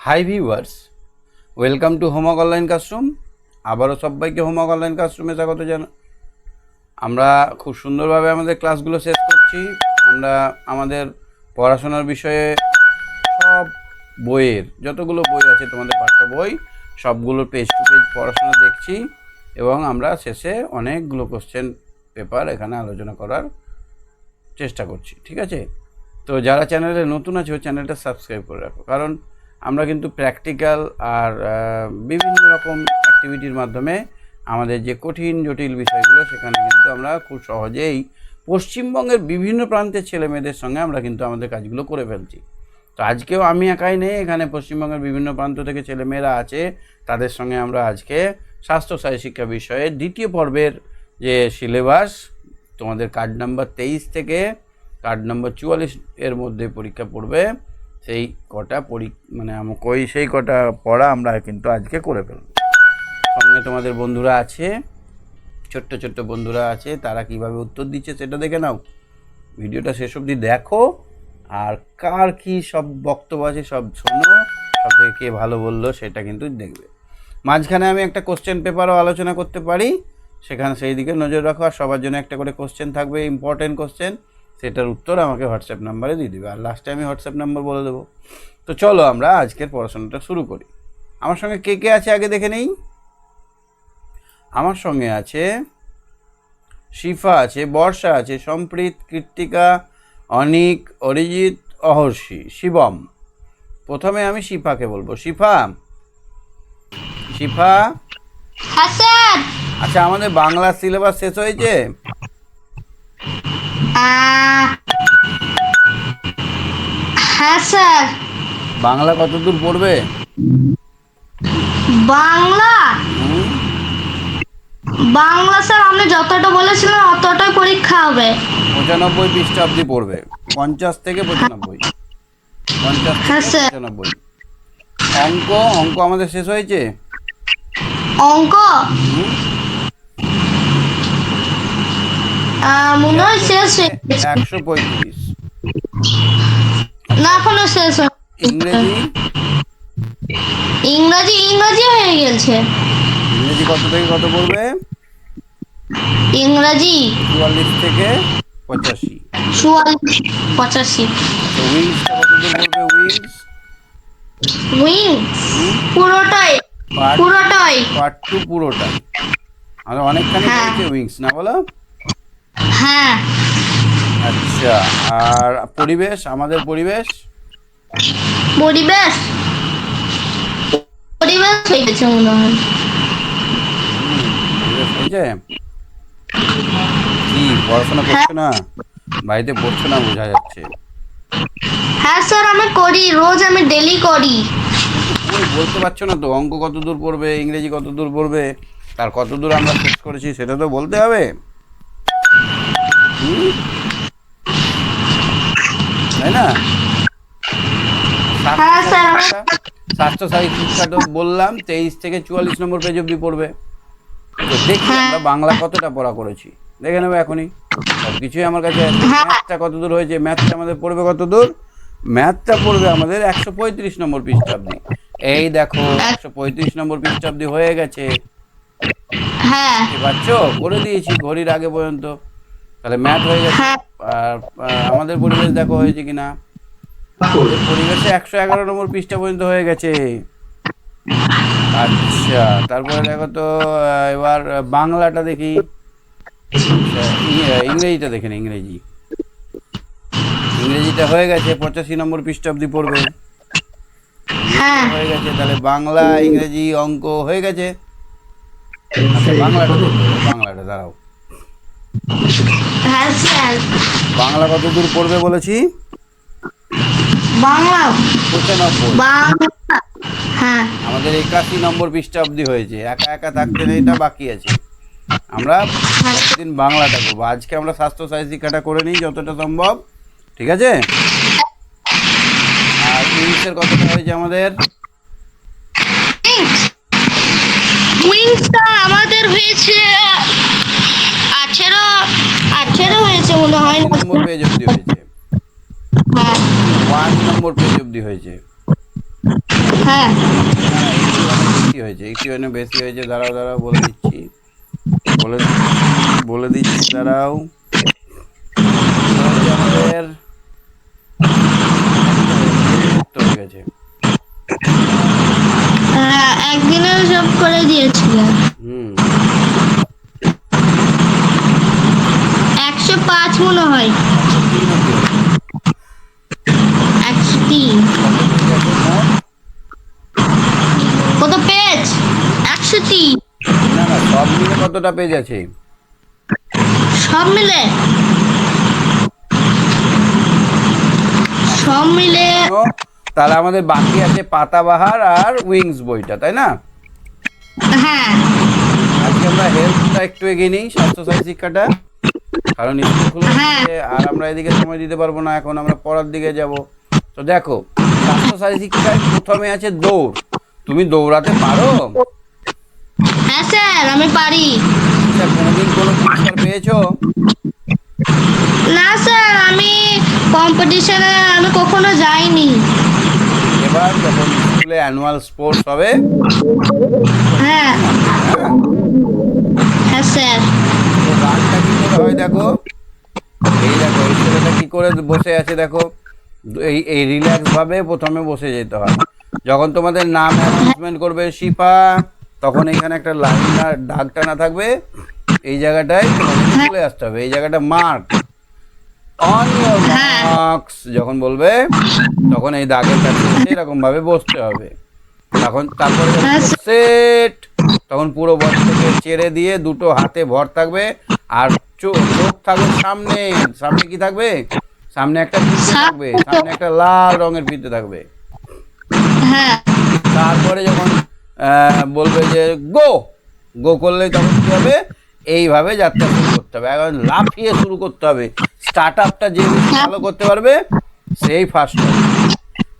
Hi viewers, welcome to homework online classroom. আবারও সবাইকে homework online ক্লাসরুমে স্বাগত জানাই। আমরা খুব সুন্দরভাবে আমাদের ক্লাসগুলো শেষ করছি। আমরা আমাদের পড়াশোনার বিষয়ে সব বইয়ের যতগুলো বই আছে, তোমাদের পাঠ্য বই সবগুলো পেজ টু পেজ পড়াশোনা দেখছি এবং আমরা শেষে অনেকগুলো কোশ্চেন পেপার এখানে আলোচনা করার চেষ্টা করছি। ঠিক আছে, তো যারা চ্যানেলে নতুন আছে ওই চ্যানেলটা সাবস্ক্রাইব করে রাখো, কারণ আমরা কিন্তু প্র্যাকটিক্যাল আর বিভিন্ন রকম অ্যাক্টিভিটির মাধ্যমে আমাদের যে কঠিন জটিল বিষয়গুলো সেখানে কিন্তু আমরা খুব সহজেই পশ্চিমবঙ্গের বিভিন্ন প্রান্তের ছেলেমেয়েদের সঙ্গে আমরা কিন্তু আমাদের কাজগুলো করে ফেলছি। তো আজকেও আমি একাই নেই, এখানে পশ্চিমবঙ্গের বিভিন্ন প্রান্ত থেকে ছেলেমেয়েরা আছে, তাদের সঙ্গে আমরা আজকে স্বাস্থ্যসাথী শিক্ষা বিষয়ে দ্বিতীয় পর্বের যে সিলেবাস, তোমাদের কার্ড নাম্বার 23 থেকে কার্ড নাম্বার 44 এর মধ্যে পরীক্ষা পড়বে, সেই কটা সেই কটা পড়া আমরা কিন্তু আজকে করে ফেলব। সঙ্গে তোমাদের বন্ধুরা আছে, ছোট্ট ছোট্ট বন্ধুরা আছে, তারা কিভাবে উত্তর দিচ্ছে সেটা দেখে নাও। ভিডিওটা শেষ অবধি দেখো, আর কার কি সব বক্তব্য আছে সব শোনো, সব থেকে কে ভালো বললো সেটা কিন্তু দেখবে। মাঝখানে আমি একটা কোশ্চেন পেপারও আলোচনা করতে পারি, সেখানে সেই দিকে নজর রাখো। আর সবার জন্য একটা করে কোশ্চেন থাকবে, ইম্পর্টেন্ট কোশ্চেন, সেটার উত্তর আমাকে হোয়াটসঅ্যাপ নাম্বারে দিয়ে দেবে, আর লাস্টে আমি হোয়াটসঅ্যাপ নাম্বার বলে দেবো। তো চলো আমরা আজকের পড়াশোনাটা শুরু করি। আমার সঙ্গে কে কে আছে আগে দেখে নেই। আমার সঙ্গে আছে শিফা আছে, বর্ষা আছে, সম্প্রীত, কৃত্তিকা, অনিক, অরিজিৎ, অহর্ষি, শিবম। প্রথমে আমি শিফাকে বলবো। শিফা। হ্যাঁ স্যার। আচ্ছা, আমাদের বাংলা সিলেবাস শেষ হয়েছে? হ্যাঁ স্যার। বাংলা কত দূর পড়বে? বাংলা স্যার আপনি যতটা বলেছিলেন অতটাই পরীক্ষা হবে। 95 পৃষ্ঠা অবধি পড়বে, 50 থেকে 95। 50 হ্যাঁ থেকে স্যার। 95। অঙ্ক আমাদের শেষ হয়েছে? অঙ্ক মনে হয় শেষ হয়ে গেছে। 135। না, এখনো শেষ হয়। ইংরাজি হয়ে গেছে। ইংরেজি কত থেকে কত পড়বে? ইংরাজি 44 থেকে 85। 85। উইংসটা কত দূর পড়বে? উইংস পুরোটাই। পার্ট 2 পুরোটাই। আমরা অনেকখানি পড়েছি উইংস, না বলো? হ্যাঁ। আচ্ছা, আর পরিবেশ, আমাদের পরিবেশ হয়ে গেছে মনে হয়। পরিবেশ হয়েছে? কি পড়াশোনা করছো না? বাড়িতে পড়ছো না বোঝা যাচ্ছে। হ্যাঁ স্যার, আমি করি, রোজ আমি ডেলি করি। তুমি বলতে পারছো না তো অঙ্ক কত দূর পড়বে, ইংরেজি কত দূর পড়বে, তার কত দূর আমরা শেষ করেছি সেটা তো বলতে হবে, তাই না? স্বাস্থ্যসাথী শিক্ষা তো বললাম 23 থেকে 44 নম্বর পেজ অব্দি পড়বে। তো দেখি আমরা বাংলা কতটা পড়া করেছি, দেখে নেবো এখনই। সবকিছুই আমার কাছে আছে। ম্যাথটা কত দূর হয়েছে? ম্যাথটা আমাদের পড়বে কত দূর? ম্যাথটা পড়বে আমাদের 135 নম্বর পৃষ্ঠাব্দি। এই দেখো 135 নম্বর পৃষ্ঠাব্দি হয়ে গেছে। হ্যাঁ, পাচ্ছো? করে দিয়েছি ঘড়ির আগে পর্যন্ত। তাহলে ম্যাথ হয়ে গেছে। আর আমাদের পরিবেশ দেখো হয়েছে কিনা। পরিবেশে 111 নম্বর পৃষ্ঠা পর্যন্ত হয়ে গেছে। আচ্ছা, তারপরে দেখো তো এবার বাংলাটা দেখি। ইংরেজিটা দেখেন। ইংরেজিটা হয়ে গেছে, 85 নম্বর পৃষ্ঠা অব্দি পড়বে। হয়ে গেছে, তাহলে বাংলা, ইংরেজি, অঙ্ক হয়ে গেছে। আচ্ছা, বাংলাটা দাঁড়াও। বাংলা কত দূর পড়বে বলেছি? বাংলা 95। আমাদের 81 নম্বর পৃষ্ঠা অব্দি হয়েছে। একা থাকতে নেই, এটা বাকি আছে। আমরা প্রতিদিন বাংলাটা করবো। আজকে আমরা স্বাস্থ্যসাথী শিক্ষাটা করে নিই যতটা সম্ভব, ঠিক আছে? আর উইংসের কতটা হয়েছে আমাদের? আমাদের হয়েছে 18 হয়েছে মনে হয়। নম্বর পেজ অব্দি হয়েছে। 1 নম্বর পেজ অব্দি হয়েছে। হ্যাঁ বেশি হয়েছে, একটু বেশি হয়েছে। দাঁড়াও দাঁড়াও, বলে দিচ্ছি, বলে বলে দিচ্ছি, দাঁড়াও। হচ্ছে আমাদের তো হয়ে গেছে। হ্যাঁ, একদিনে সব করে দিয়েছিল। হুম, 105 মনে হয়। 103। কত পেজ? 103। না না, সব মিলে কতটা পেজ আছে? সব মিলে ও, তাহলে আমাদের বাকি আছে পাতাবাহার আর উইংস বইটা, তাই না? হ্যাঁ আজকে আমরা হেলথটা একটু এগিয়ে নিই, স্বাস্থ্যসাথী শিক্ষাটা, কারণ স্কুল খুলে হ্যাঁ। যাচ্ছে আর আমরা এদিকে সময় দিতে পারবো না। এখন আমরা পড়ার দিকে যাব। তো দেখো, স্বাস্থ্যসাথী শিক্ষায় প্রথমে আছে দৌড়। তুমি দৌড়াতে পারো? হ্যাঁ স্যার, আমি পারি। আচ্ছা, কোনোদিন কোনো পুরস্কার পেয়েছো? না স্যার, আমি কম্পিটিশনে আমি কখনো যাইনি। এবার যখন স্কুলে অ্যানুয়াল স্পোর্টস হবে, হ্যাঁ হ্যাঁ স্যার। তো রানটা কি করে হয় দেখো। এই দেখো, এই ছেলেটা কি করে বসে আছে দেখো। এই এই রিল্যাক্স ভাবে প্রথমে বসে যেতে হয়। যখন তোমাদের নাম অ্যানাউন্সমেন্ট করবে শিফা, তখন এখানে একটা লাইন দাগ টানা থাকবে। এই জায়গাটায় তোমাদের চলে আসতে হবে। এই জায়গাটা মার্ক, অন ইউর মার্কস যখন বলবে, তখন এই দাগের কাছে এসে এরকম ভাবে বসতে হবে। তারপরে সেট, তখন পুরো বডিটাকে ছেড়ে দিয়ে দুটো হাতে ভর থাকবে আর চোখ থাকবে সামনে। সামনে কি থাকবে? সামনে একটা ফিতে থাকবে, সামনে একটা লাল রঙের ফিতে থাকবে। হ্যাঁ তারপরে যখন বলবে যে গো, গো করলেই তখন কি হবে? এইভাবে যাত্রা শুরু করতে হবে, এখন লাফিয়ে শুরু করতে হবে। স্টার্ট আপটা যে ভালো করতে পারবে সেই ফার্স্ট হবে,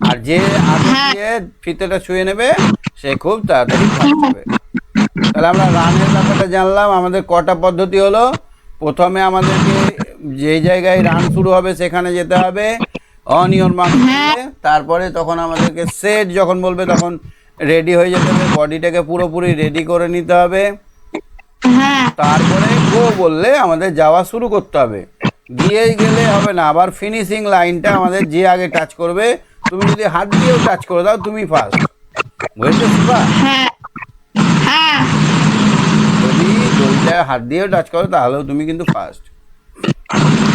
আর যে আগে দিয়ে ফিতেটা ছুঁয়ে নেবে সে খুব তাড়াতাড়ি ফার্স্ট হবে। তাহলে আমরা রানের ব্যাপারটা জানলাম। আমাদের কটা পদ্ধতি হলো? প্রথমে আমাদেরকে যে জায়গায় রান শুরু হবে সেখানে যেতে হবে, অন ইওর মার্ক। তারপরে তখন আমাদেরকে সেট যখন বলবে তখন রেডি হয়ে যেতে হবে, বডিটাকে পুরোপুরি রেডি করে নিতে হবে। হ্যাঁ তারপরে গো বললে আমাদের যাওয়া শুরু করতে হবে। গিয়েই গেলে হবে না, আবার ফিনিশিং লাইনটা আমাদের যে আগে টাচ করবে, তুমি যদি হাত দিয়েও টাচ করে দাও তুমি ফার্স্ট। বুঝেছো শিবা? হ্যাঁ হ্যাঁ যদি দড়িটা হাত দিয়েও টাচ করো তাহলেও তুমি কিন্তু ফার্স্ট।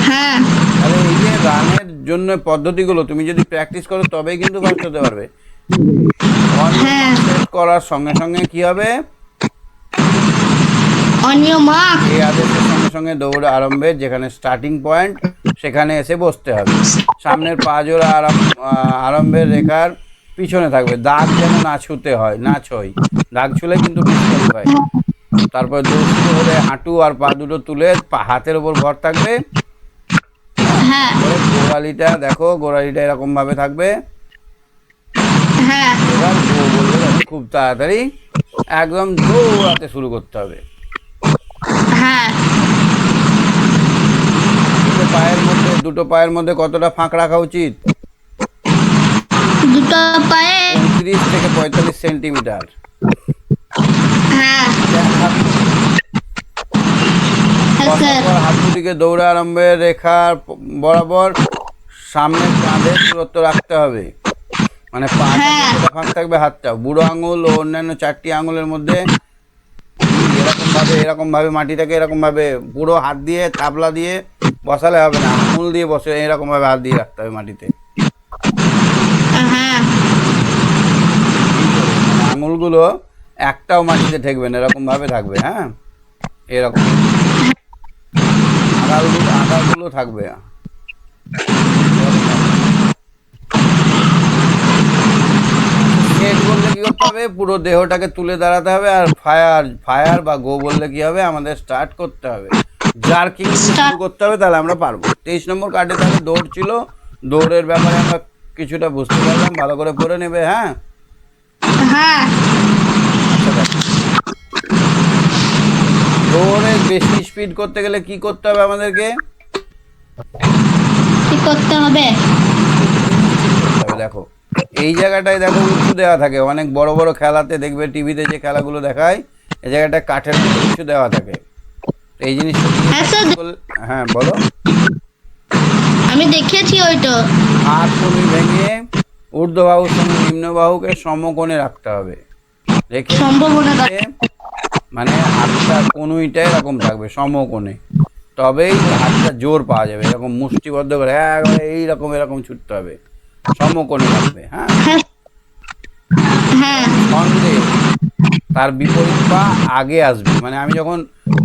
হ্যাঁ তাহলে এই যে রানের জন্য পদ্ধতিগুলো তুমি যদি প্র্যাকটিস করো তবেই কিন্তু ফার্স্ট হতে পারবে। হ্যাঁ। সেট করার সঙ্গে সঙ্গে কি হবে? On your mark. এই আদেশের সঙ্গে সঙ্গে দৌড় আরম্ভের যেখানে স্টার্টিং পয়েন্ট সেখানে এসে বসতে হবে। সামনের পা জোড়া আরম্ভের রেখার পিছনে থাকবে, দাগ যেন না ছুতে হয়, না ছয়। দাগ ছুলে কিন্তু ডিসকোয়ালিফাই। তারপর দৌড় শুরু হলে হাঁটু আর পা দুটো তুলে হাতের ওপর ভর থাকবে। হ্যাঁ গোড়ালিটা দেখো, গোড়ালিটা এরকম ভাবে থাকবে। হ্যাঁ এবার গো বললে খুব তাড়াতাড়ি একদম দৌড়াতে শুরু করতে হবে। হ্যাঁ দুটো পায়ের মধ্যে কতটা ফাঁক রাখা উচিত? দুটো পায়ে 30 থেকে 45 সেন্টিমিটার। হ্যাঁ স্যার। হাত দুটিকে দৌড়া আরম্ভের রেখার বরাবর সামনের কাঁধের দূরত্ব রাখতে হবে, মানে পাটা ফাঁক থাকবে, হাতটা বুড়ো আঙুল ও অন্যান্য 4টি আঙুলের মধ্যে এরকম ভাবে মাটিটাকে এরকম ভাবে পুরো হাত দিয়ে তাবলা দিয়ে বসালে হবে না, আঙুল দিয়ে বসে এরকম ভাবে হাত দিয়ে রাখতে হবে মাটিতে। হ্যাঁ আঙুলগুলো একটাও মাটিতে ঠেকবে না, এরকম ভাবে থাকবে। হ্যাঁ, এরকম আঙালগুলো থাকবে। সেট বললে কি করতে হবে? পুরো দেহটাকে তুলে দাঁড়াতে হবে। আর ফায়ার বা গো বললে কি হবে? আমাদের স্টার্ট করতে হবে, জার্কিং শুরু করতে হবে, তাহলে আমরা পারবো। 23 নম্বর কার্ডে তাহলে দৌড় ছিল। দৌড়ের ব্যাপারে আমরা কিছুটা বুঝতে পারলাম, ভালো করে পড়ে নেবে। হ্যাঁ হ্যাঁ দৌড়ে বেশি স্পিড করতে গেলে কি করতে হবে আমাদেরকে? কি করতে হবে? দেখো, এই জায়গাটায় দেখো উঁচু দেওয়া থাকে, অনেক বড় বড় খেলাতে দেখবে, টিভিতে যে খেলাগুলো দেখায় এই জায়গাটা কাঠের মতো উঁচু দেওয়া থাকে। এই জিনিসটা হ্যাঁ স্যার, হ্যাঁ বলো। আমি দেখেছি ওইটা। হাত কনুই ভেঙে ঊর্ধ্ববাহুর সঙ্গে নিম্নবাহুকে সমকোণে রাখতে হবে, রেখে সম্ভাবনা মানে হাতটা কনুইটা এরকম থাকবে সমকোণে, তবেই হাতটা জোর পাওয়া যাবে। এরকম মুষ্টিবদ্ধ করে একবারে এইরকম এরকম ছুটতে হবে, সমকোণে থাকবে। হ্যাঁ, হ্যাঁ সঙ্গে তার বিপরীত পা আগে আসবে, মানে আমি যখন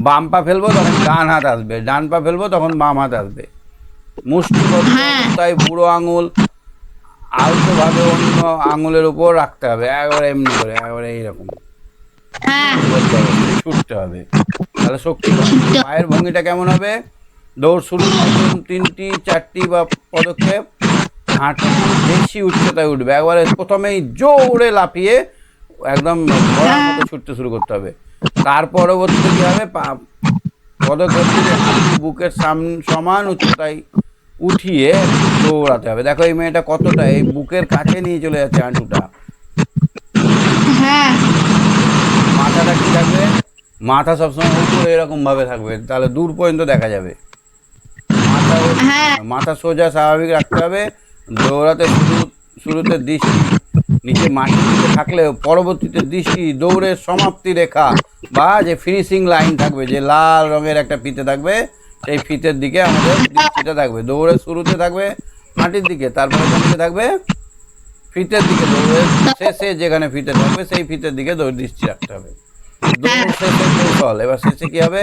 বাম পা ফেলবো তখন ডান হাত আসবে, ডান পা ফেলবো তখন বাম হাত আসবে। মুষ্টিবদ্ধ অবস্থায় বুড়ো আঙুল আলতোভাবে অন্য আঙুলের উপর রাখতে হবে, একবারে এমনি করে, একবারে এইরকম হ্যাঁ ছুটতে হবে, তাহলে শক্তি পাবে। পায়ের ভঙ্গিটা কেমন হবে? দৌড় শুরু তিনটি চারটি বা পদক্ষেপ, হাঁটু বেশি উচ্চতায় উঠবে, একবারে প্রথমেই জোরে লাফিয়ে একদম ঘোড়ার মতো ছুটতে শুরু করতে হবে। তার পরবর্তীতে কী হবে? পদক্ষেপ থেকে হাঁটু বুকের সমান উচ্চতায় উঠিয়ে দৌড়াতে হবে। দেখো এই মেয়েটা কতটা এই বুকের কাছে নিয়ে চলে যাচ্ছে হাঁটুটা। হ্যাঁ মাথাটা কি থাকবে? মাথা সবসময় উপরে এরকম ভাবে থাকবে, তাহলে দূর পর্যন্ত দেখা যাবে। মাথা সোজা স্বাভাবিক রাখতে হবে। দৌড়াতে শুরুতে দৃষ্টি নিচে মাটির দিকে থাকলেও পরবর্তীতে দৃষ্টি দৌড়ের সমাপ্তি রেখা বা যে ফিনিশিং লাইন থাকবে, যে লাল রঙের একটা ফিতে থাকবে, সেই ফিতের দিকে আমাদের দৃষ্টিটা থাকবে। দৌড়ের শুরুতে থাকবে মাটির দিকে, তারপরে দিকে থাকবে ফিতের দিকে। দৌড়ের শেষে যেখানে ফিতে থাকবে সেই ফিতের দিকে দৃষ্টি রাখতে হবে। দৌড় শেষে কৌশল, এবার শেষে কি হবে?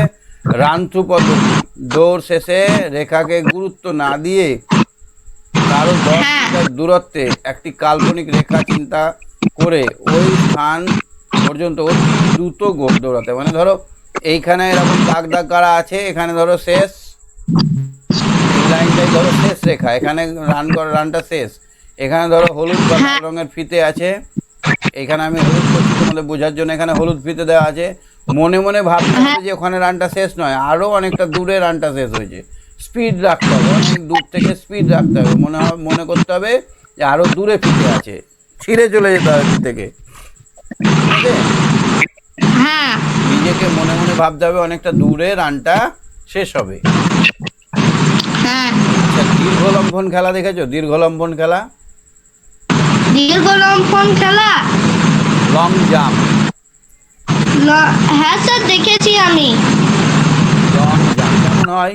রান থ্রু পদ্ধতি। দৌড় শেষে রেখাকে গুরুত্ব না দিয়ে কারো 10 মিটার দূরত্বে একটি কাল্পনিক রেখা চিন্তা করে ওই স্থান পর্যন্ত অতি দ্রুত দৌড়াতে। মানে ধরো এইখানে এরকম দাগ দাগ করা আছে, এখানে ধরো শেষ, এই লাইনটাই ধরো শেষ রেখা, এখানে রানটা শেষ। এখানে ধরো হলুদ বা লাল রঙের ফিতে আছে, এখানে আমি হলুদ করছি তোমাদের বোঝার জন্য, এখানে হলুদ ফিতে দেওয়া আছে। মনে মনে ভাবতে হবে যে ওখানে রানটা শেষ নয়, আরও অনেকটা দূরে রানটা শেষ হয়েছে। স্পিড রাখতে হবে, অনেক দূর থেকে স্পিড রাখতে হবে, মনে করতে হবে যে আরও দূরে ফিতে আছে, ছিঁড়ে চলে যেতে হবে ফিতেকে। ঠিক আছে, নিজেকে মনে মনে ভাবতে হবে অনেকটা দূরে রানটা শেষ হবে। আচ্ছা, দীর্ঘ লম্ফন খেলা দেখেছো? দীর্ঘ লম্ফন খেলা, দীর্ঘ লম্ফন খেলা, লং জাম্প। হ্যাঁ স্যার দেখেছি আমি। লং জাম্প কেমন হয়?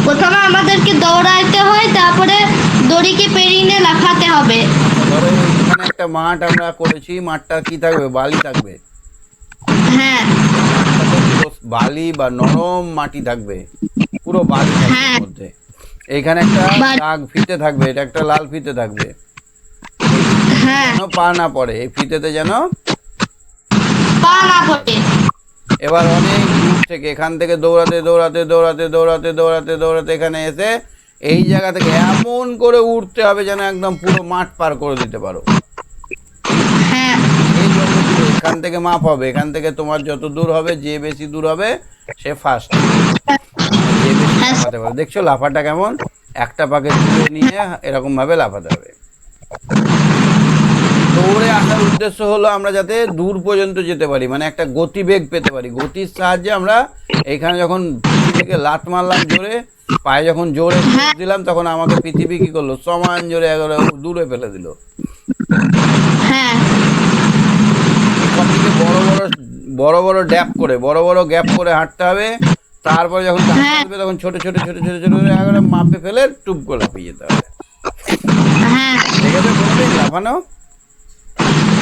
প্রথমে আমাদেরকে দৌড়াইতে হয়, তারপরে দড়িকে পেরিয়ে লাফাতে হবে। ধরো এখানে একটা মাঠ আমরা করেছি, মাঠটা কি থাকবে? বালি থাকবে। হ্যাঁ বালি বা নরম মাটি থাকবে, পুরো বালি থাকবে এর মধ্যে। এইখানে একটা দাগ ফিতে থাকবে, এটা একটা লাল ফিতে থাকবে, যেন পা না পড়ে, এই ফিতেতে যেন পা না পড়ে। এবার অনেক দূর থেকে এখান থেকে দৌড়াতে দৌড়াতে দৌড়াতে দৌড়াতে দৌড়াতে দৌড়াতে এখানে এসে এই জায়গা থেকে এমন করে উঠতে হবে যেন একদম পুরো মাঠ পার করে দিতে পারো। এই জন্য এখান থেকে মাপ হবে, এখান থেকে তোমার যত দূর হবে, যে বেশি দূর হবে সে ফার্স্ট, যে বেশি লাফাতে পারবে। দেখছো লাফাটা কেমন? একটা পাকে তুলে নিয়ে এরকম ভাবে লাফাতে হবে। দৌড়ে আসার উদ্দেশ্য হলো আমরা যাতে দূর পর্যন্ত যেতে পারি, মানে একটা গতিবেগ পেতে পারি। গতির সাহায্যে আমরা এইখানে যখন পৃথিবীকে লাত মারলাম জোরে, পায়ে যখন জোরে দিলাম, তখন আমাকে পৃথিবী কি করলো? সমান জোরে একেবারে দূরে ফেলে দিল। সবথেকে বড় বড় ড্যাপ করে, বড় বড় গ্যাপ করে হাঁটতে হবে। তারপরে যখন আসবে তখন ছোট ছোট ছোট ছোট ছোট একেবারে মাপে ফেলে টুপ করে লাফিয়ে যেতে হবে। ঠিক আছে, কোনোদিন লাফানো?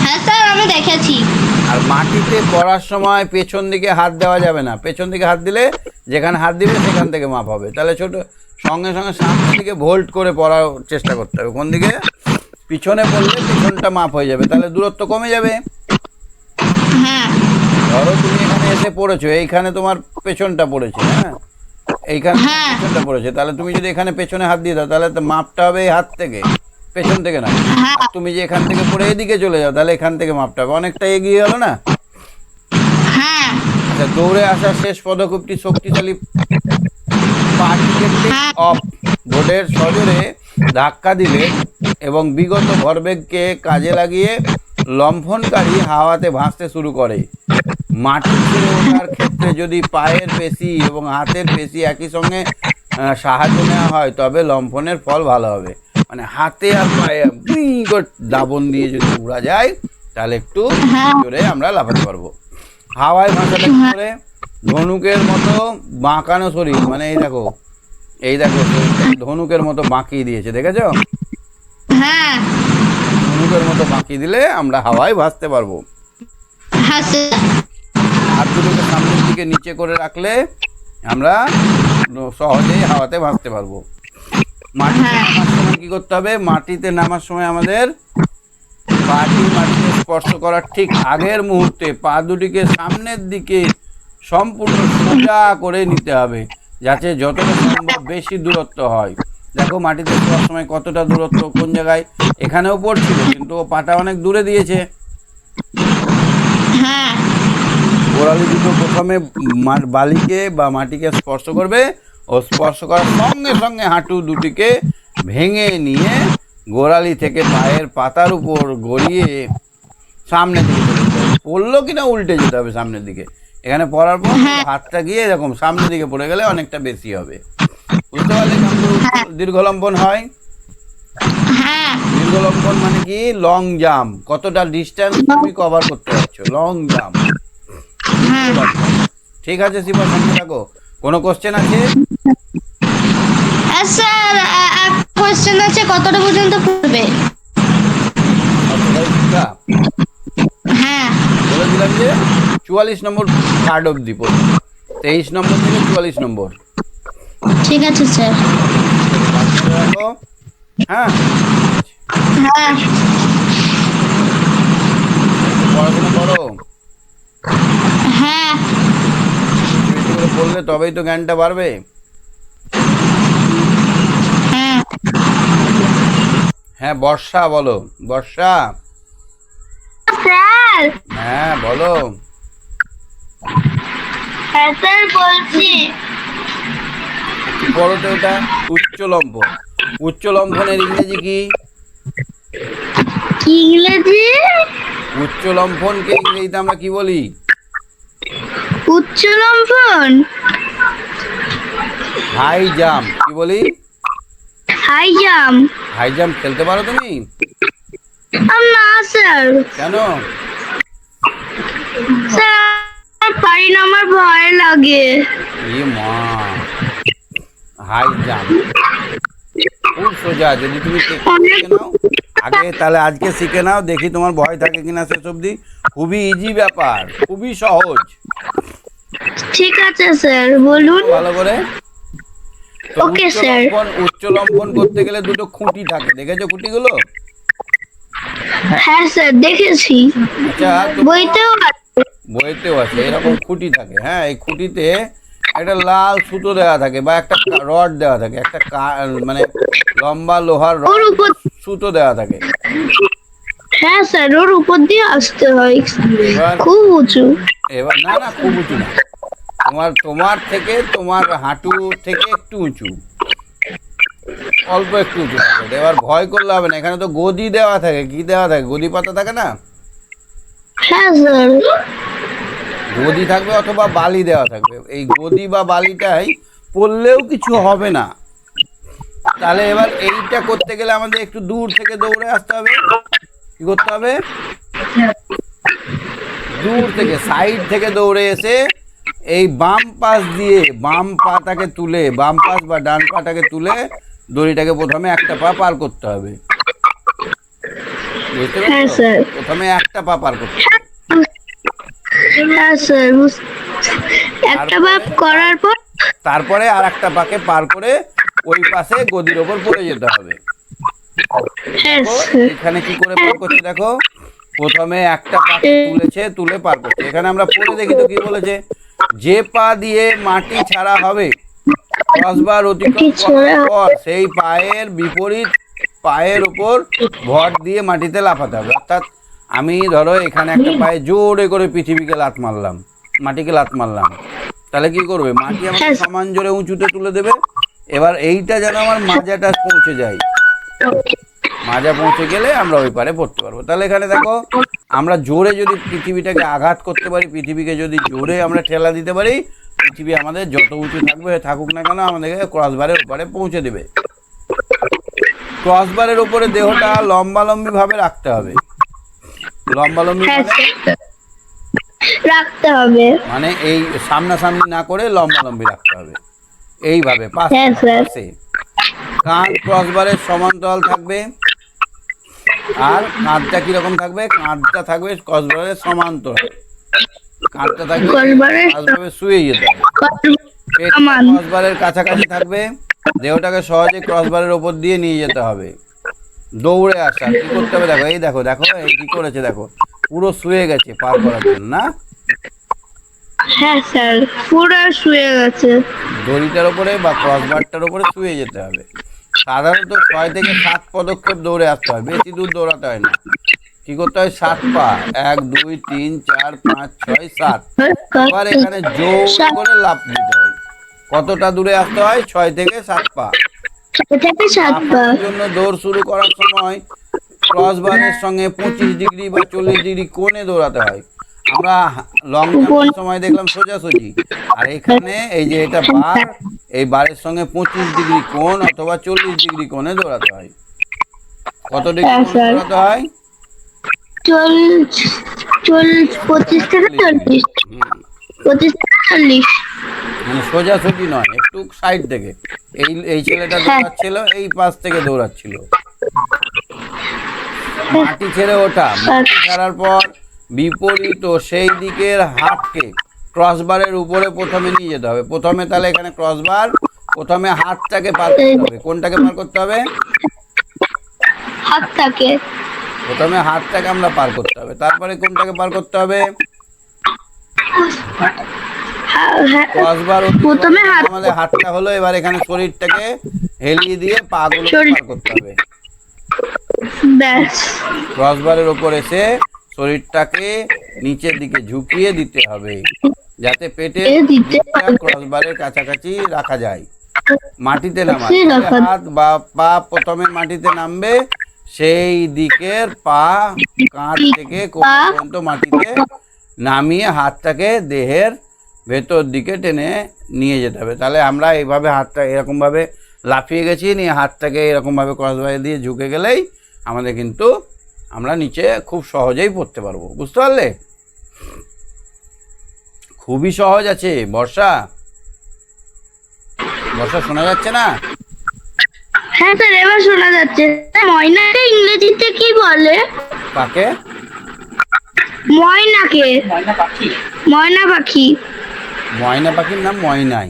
হ্যাঁ স্যার আমি দেখেছি। আর মাটিতে পড়ার সময় পেছন দিকে হাত দেওয়া যাবে না, পেছন দিকে হাত দিলে যেখানে হাত দিবে সেখান থেকে মাপ হবে। তাহলে ছোট সঙ্গে সঙ্গে সামনের দিকে ভোল্ট করে পড়ার চেষ্টা করতে হবে। কোন দিকে? পিছনে পড়লে পিছনটা মাপ হয়ে যাবে, তাহলে দূরত্ব কমে যাবে। ধরো তুমি এখানে এসে পড়েছো, এইখানে তোমার পেছনটা পড়েছে, হ্যাঁ এইখানে পেছনটা পড়েছে, তাহলে তুমি যদি এখানে পেছনে হাত দিয়ে দাও তাহলে মাপটা হবে এই হাত থেকে, পেছন থেকে না। তুমি যে এখান থেকে পড়ে এদিকে চলে যাও, তাহলে এখান থেকে মাপটা হবে, অনেকটা এগিয়ে গেল না? আচ্ছা, দৌড়ে আসার শেষ পদক্ষেপটি শক্তিশালী পাটিকে টেক অফ বোর্ডের সজোরে ধাক্কা দিলে এবং বিগত ভরবেগকে কাজে লাগিয়ে লম্ফনকারী হাওয়াতে ভাসতে শুরু করে। মাটি ছেড়ে ওঠার ক্ষেত্রে যদি পায়ের পেশি এবং হাতের পেশি একই সঙ্গে সাহায্য নেওয়া হয় তবে লম্ফনের ফল ভালো হবে। মানে হাতে আর পায়ে দাবন দিয়ে যদি উড়া যায় তাহলে একটু জোরে আমরা লাফাতে পারবো। হাওয়ায় ভাষাটা কি করে? ধনুকের মতো বাঁকানো শরীর, মানে এই দেখো ধনুকের মতো বাঁকিয়ে দিয়েছে, দেখেছো? হ্যাঁ ধনুকের মতো বাঁকিয়ে দিলে আমরা হাওয়ায় ভাসতে পারবো। হ্যাঁ স্যার। হাত দুটোকে সামনের দিকে নিচে করে রাখলে আমরা সহজেই হাওয়াতে ভাসতে পারবো। মাটিতে নামার সময় কি করতে হবে? মাটিতে নামার সময় আমাদের পাটি মাটিতে স্পর্শ করার ঠিক আগের মুহূর্তে পা দুটিকে সামনের দিকে সম্পূর্ণ সোজা করে নিতে হবে, যাতে যতটা সম্ভব বেশি দূরত্ব হয়। দেখো মাটিতে পড়ার সময় কতটা দূরত্ব, কোন জায়গায় এখানেও পড়ছিল কিন্তু ও পাটা অনেক দূরে দিয়েছে। হ্যাঁ গোড়ালি দুটো প্রথমে বালিকে বা মাটিকে স্পর্শ করবে ও স্পর্শ করার সঙ্গে সঙ্গে হাঁটু দুটিকে ভেঙে নিয়ে গোড়ালি থেকে পায়ের পাতার উপর গড়িয়ে সামনের দিকে পড়লো কিনা উল্টে যেতে হবে সামনের দিকে। এখানে পড়ার পর হাতটা গিয়ে এরকম সামনের দিকে পড়ে গেলে অনেকটা বেশি হবে। বুঝতে পারলে দীর্ঘলম্বন হয়? হ্যাঁ দীর্ঘলম্বন মানে কি? লং জাম্প, কতটা ডিস্টেন্স তুমি কভার করতে পারছো, লং জাম্প। ঠিক আছে শিবা, সঙ্গে থাকো। কোনো কোশ্চেন আছে? স্যার এক কোশ্চেন আছে, কতটা পর্যন্ত পড়বে? হ্যাঁ বলে দিলাম যে 44 নম্বর থার্ড অবধি পড়বে, 23 নম্বর থেকে 44 নম্বর। ঠিক আছে স্যার। হ্যাঁ হ্যাঁ পড়াশোনা করো, হ্যাঁ বেশি করে পড়লে তবেই তো জ্ঞানটা বাড়বে। হ্যাঁ হ্যাঁ বর্ষা বলো, বর্ষা। স্যার। হ্যাঁ বলো। হ্যাঁ স্যার বলছি। কি পড়ো তো এটা? উচ্চ লম্ফন। উচ্চ লম্ফনের ইংরেজি কি? ইংরেজি? উচ্চ লম্ফনকে ইংরেজিতে আমরা কি বলি? উচ্চ লম্ফন? High jump. কি বলি? High jump. হাই জাম্প খেলতে পারো তুমি? না স্যার। কেন? স্যার পারি না, আমার ভয় লাগে। এ মা, হাই জাম্প খুব সোজা, যদি তুমি শিখে নাও আগে, তাহলে আজকে শিখে নাও, দেখি তোমার ভয় থাকে কিনা শেষ অবধি। খুবই ইজি ব্যাপার, খুবই সহজ। ঠিক আছে স্যার, বলুন ভালো করে। তো ওকে স্যার। উচ্চ লম্ফন করতে গেলে দুটো খুঁটি থাকে, দেখেছো খুঁটিগুলো? হ্যাঁ স্যার দেখেছি, আচ্ছা বইতেও আছে। বইতেও আছে, এরকম খুঁটি থাকে। হ্যাঁ, এই খুঁটিতে একটা লাল সুতো দেওয়া থাকে বা একটা রড দেওয়া থাকে, একটা মানে লম্বা লোহার ওর উপর সুতো দেওয়া থাকে। হ্যাঁ স্যার, ওর উপর দিয়ে আসতে হয়, এবার খুব উঁচু। এবার না না, খুব উঁচু না, তোমার থেকে তোমার হাঁটু থেকে একটু উঁচু, অল্প একটু উঁচু থাকে। এবার ভয় করলে হবে না, এখানে তো গদি দেওয়া থাকে। কি দেওয়া থাকে? গদি পাতা থাকে না? হ্যাঁ স্যার। গদি থাকবে অথবা বালি দেওয়া থাকবে। এই গদি বা বালিটাই পড়লেও কিছু হবে না। তাহলে এবার এইটা করতে গেলে আমাদের একটু দূর থেকে দৌড়ে আসতে হবে। কি করতে হবে? দূর থেকে, সাইড থেকে দৌড়ে এসে এই বাম পাশ দিয়ে বাম পাটাকে তুলে, বাম পাশ বা ডান পাটাকে তুলে দড়িটাকে প্রথমে একটা পা পার করতে হবে। বুঝতে পারছো? প্রথমে একটা পা পার করতে হবে। হ্যাঁ স্যার, একটা বার করার পর তারপরে আর একটা পাকে পার করে ওই পাশে গদির ওপর পড়ে যেতে হবে। এখানে কি করে পার করছে দেখো, প্রথমে একটা পাকে তুলেছে, তুলে পার করছে। এখানে আমরা পড়ে দেখি তো কি বলেছে, যে পা দিয়ে মাটি ছাড়া হবে 10 বার অতিক্রম করার পর সেই পায়ের বিপরীত পায়ের উপর ভর দিয়ে মাটিতে লাফাতে হবে। অর্থাৎ আমি ধরো এখানে একটা পায়ে জোরে করে পৃথিবীকে লাত মারলাম, মাটিকে লাত মারলাম, তাহলে কি করবে? মাটি আমাকে সমান জোরে উঁচুতে তুলে দেবে। এবার এইটা যেন আমার মাজাটা পৌঁছে যায়, মাজা পৌঁছে গেলে আমরা ওই পারে পড়তে পারবো। তাহলে এখানে দেখো, আমরা জোরে যদি পৃথিবীটাকে আঘাত করতে পারি, পৃথিবীকে যদি জোরে আমরা ঠেলা দিতে পারি, পৃথিবী আমাদের যত উঁচু থাকবে থাকুক না কেন আমাদেরকে ক্রসবারের উপরে পৌঁছে দেবে। ক্রসবারের উপরে দেহটা লম্বালম্বি ভাবে রাখতে হবে। লম্বালম্বি হ্যাঁ মানে স্যার, রাখতে হবে। মানে এই সামনাসামনি না করে লম্বালম্বি রাখতে হবে, এইভাবে হ্যাঁ স্যার। পাশে। কাঁধ ক্রসবারের সমান্তরাল থাকবে। আর কাঁধটা কিরকম থাকবে? কাঁধটা থাকবে ক্রসবারের সমান্তরাল, কাঁধটা থাকবে ক্রসবারের ভাবে শুয়ে যেতে হবে। পেটটা সমান। ক্রসবারের কাছাকাছি থাকবে। দেহটাকে সহজে ক্রসবারের ওপর দিয়ে নিয়ে যেতে হবে। দৌড়ে আসা কি করতে হবে? দেখো, এই দেখো দেখো এই কি করেছে, দেখো পুরো শুয়ে গেছে পার করার জন্য না? হ্যাঁ স্যার, পুরো শুয়ে গেছে। দড়িটার উপরে বা ক্রসবারটার উপরে শুয়ে যেতে হবে। সাধারণত 6 থেকে 7 পদক্ষেপ দৌড়ে আসতে হয়, বেশি দূর দৌড়াতে হয় না। কি করতে হয়? 7 পা, 1 2 3 4 5 6 7। এবার এখানে জোর করে লাফ দিতে হয়। কতটা দূরে আসতে হয়? 6 থেকে 7 পা। 6 থেকে 7 পা। লাফানোর জন্য দৌড় শুরু করার সময় ক্রসবারের সঙ্গে 25 ডিগ্রি বা 40 ডিগ্রি কোণে দৌড়াতে হয়। আমরা লং জাম্পের সময় দেখলাম সোজাসুজি, আর এখানে এই যে এটা বার, এই বারের সঙ্গে 25 ডিগ্রি কোণ অথবা 40 ডিগ্রি কোণে দৌড়াতে হয়। কত ডিগ্রি হ্যাঁ, কোণে স্যার। দৌড়াতে হয়? 25 থেকে 40। হুম, 25 থেকে 40। মানে সোজাসুজি নয়, একটু সাইড থেকে। এই ছেলেটা দৌড়াচ্ছিল, এই পাশ থেকে দৌড়াচ্ছিল। মাটি ছেড়ে ওঠা, মাটি ছাড়ার পর বিপরীত ও সেই দিকের হাতকে ক্রসবারের উপরে প্রথমে নিয়ে যেতে হবে। প্রথমে তাহলে এখানে ক্রসবার, প্রথমে হাতটাকে পার করতে হবে। কোনটাকে পার করতে হবে? হাতটাকে। প্রথমে হাতটাকে আমরা পার করতে হবে, তারপরে কোনটাকে পার করতে হবে? হ্যাঁ, ক্রসবার প্রথমে হাত। আমাদের হাতটা হলো, এবার এখানে শরীরটাকে হেলিয়ে দিয়ে পাগুলো পার করতে হবে। ব্যাস। ক্রসবারের ওপর এসে শরীরটাকে নিচের দিকে ঝুঁকিয়ে দিতে হবে, যাতে পেটের দিকটা ক্রসবারের কাছাকাছি রাখা যায়। মাটিতে নামা, হাত বা পা প্রথমে মাটিতে নামবে, সেই দিকের পা কাঁধ থেকে কোণ পর্যন্ত মাটিতে নামিয়ে হাতটাকে দেহের ভেতর দিকে টেনে নিয়ে যেতে হবে। তাহলে আমরা এইভাবে হাতটা এরকমভাবে লাফিয়ে গেছি, নিয়ে হাতটাকে এরকমভাবে ক্রসবারে দিয়ে ঝুঁকে গেলেই আমাদের কিন্তু আমরা নিচে খুব সহজেই পড়তে পারবো। বুঝতে পারলে? খুবই সহজ আছে। বর্ষা, বর্ষা শোনা যাচ্ছে না? হ্যাঁ স্যার, এবার শোনা যাচ্ছে। ময়নাকে ইংরেজিতে কি বলে? কাকে? ময়নাকে। ময়না পাখি। ময়না পাখির নাম ময়নাই।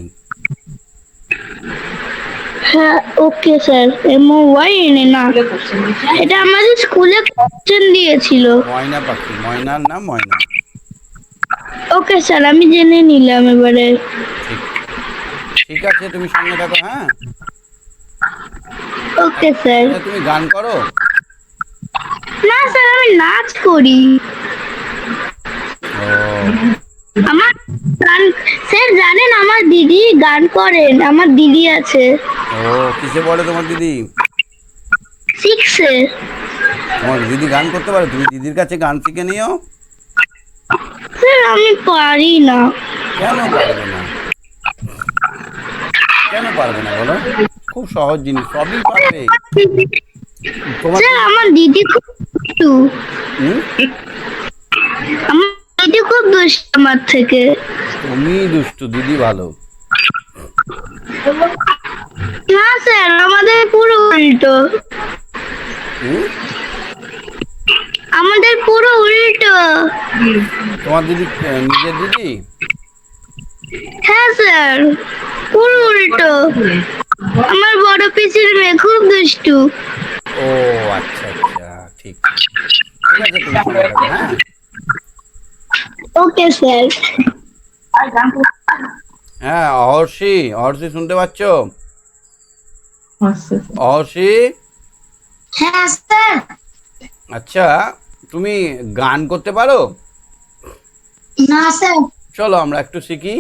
হ্যাঁ, ওকে স্যার। MOYNA না, এটা আমাদের স্কুলে কোশ্চেন দিয়েছিল। ময়না পাখি, ময়নার নাম ময়না। ওকে স্যার, আমি জেনে নিলাম এবারে। ঠিক, ঠিক আছে, তুমি সঙ্গে থাকো। হ্যাঁ, ওকে স্যার। আচ্ছা, তুমি গান করো? না স্যার, আমি নাচ করি। ও, আমার গান, স্যার জানেন আমার দিদি গান করেন। আমার দিদি আছে ও কিসে পড়ে তোমার দিদি? 6-এ। তোমার দিদি গান করতে পারে? তুমি দিদির কাছে গান শিখে নিও। স্যার আমি পারি না। কেন পারবে না? কেন পারবে না বলো? খুব সহজ জিনিস, সবই পারবে। তোমার স্যার আমার দিদি খুব দুষ্টু। হুম? আমার দিদি খুব দুষ্টু আমার থেকে। তুমি দুষ্টু, দিদি ভালো। না স্যার, আমাদের পুরো উল্টো। হুম? আমাদের পুরো উল্টো। তোমার দিদি নিজের দিদি? হ্যাঁ স্যার, পুরো উল্টো। আমার বড় পিসির মেয়ে খুব দুষ্টু। ও আচ্ছা আচ্ছা, ঠিক ঠিক আছে, তুমি সঙ্গে থাকো। হ্যাঁ, ওকে স্যার। হ্যাঁ, অহর্ষি, অহর্ষি শুনতে পাচ্ছ? অহর্ষি, হ্যাঁ স্যার। আচ্ছা তুমি গান করতে পারো? না স্যার। চলো আমরা একটু শিখি।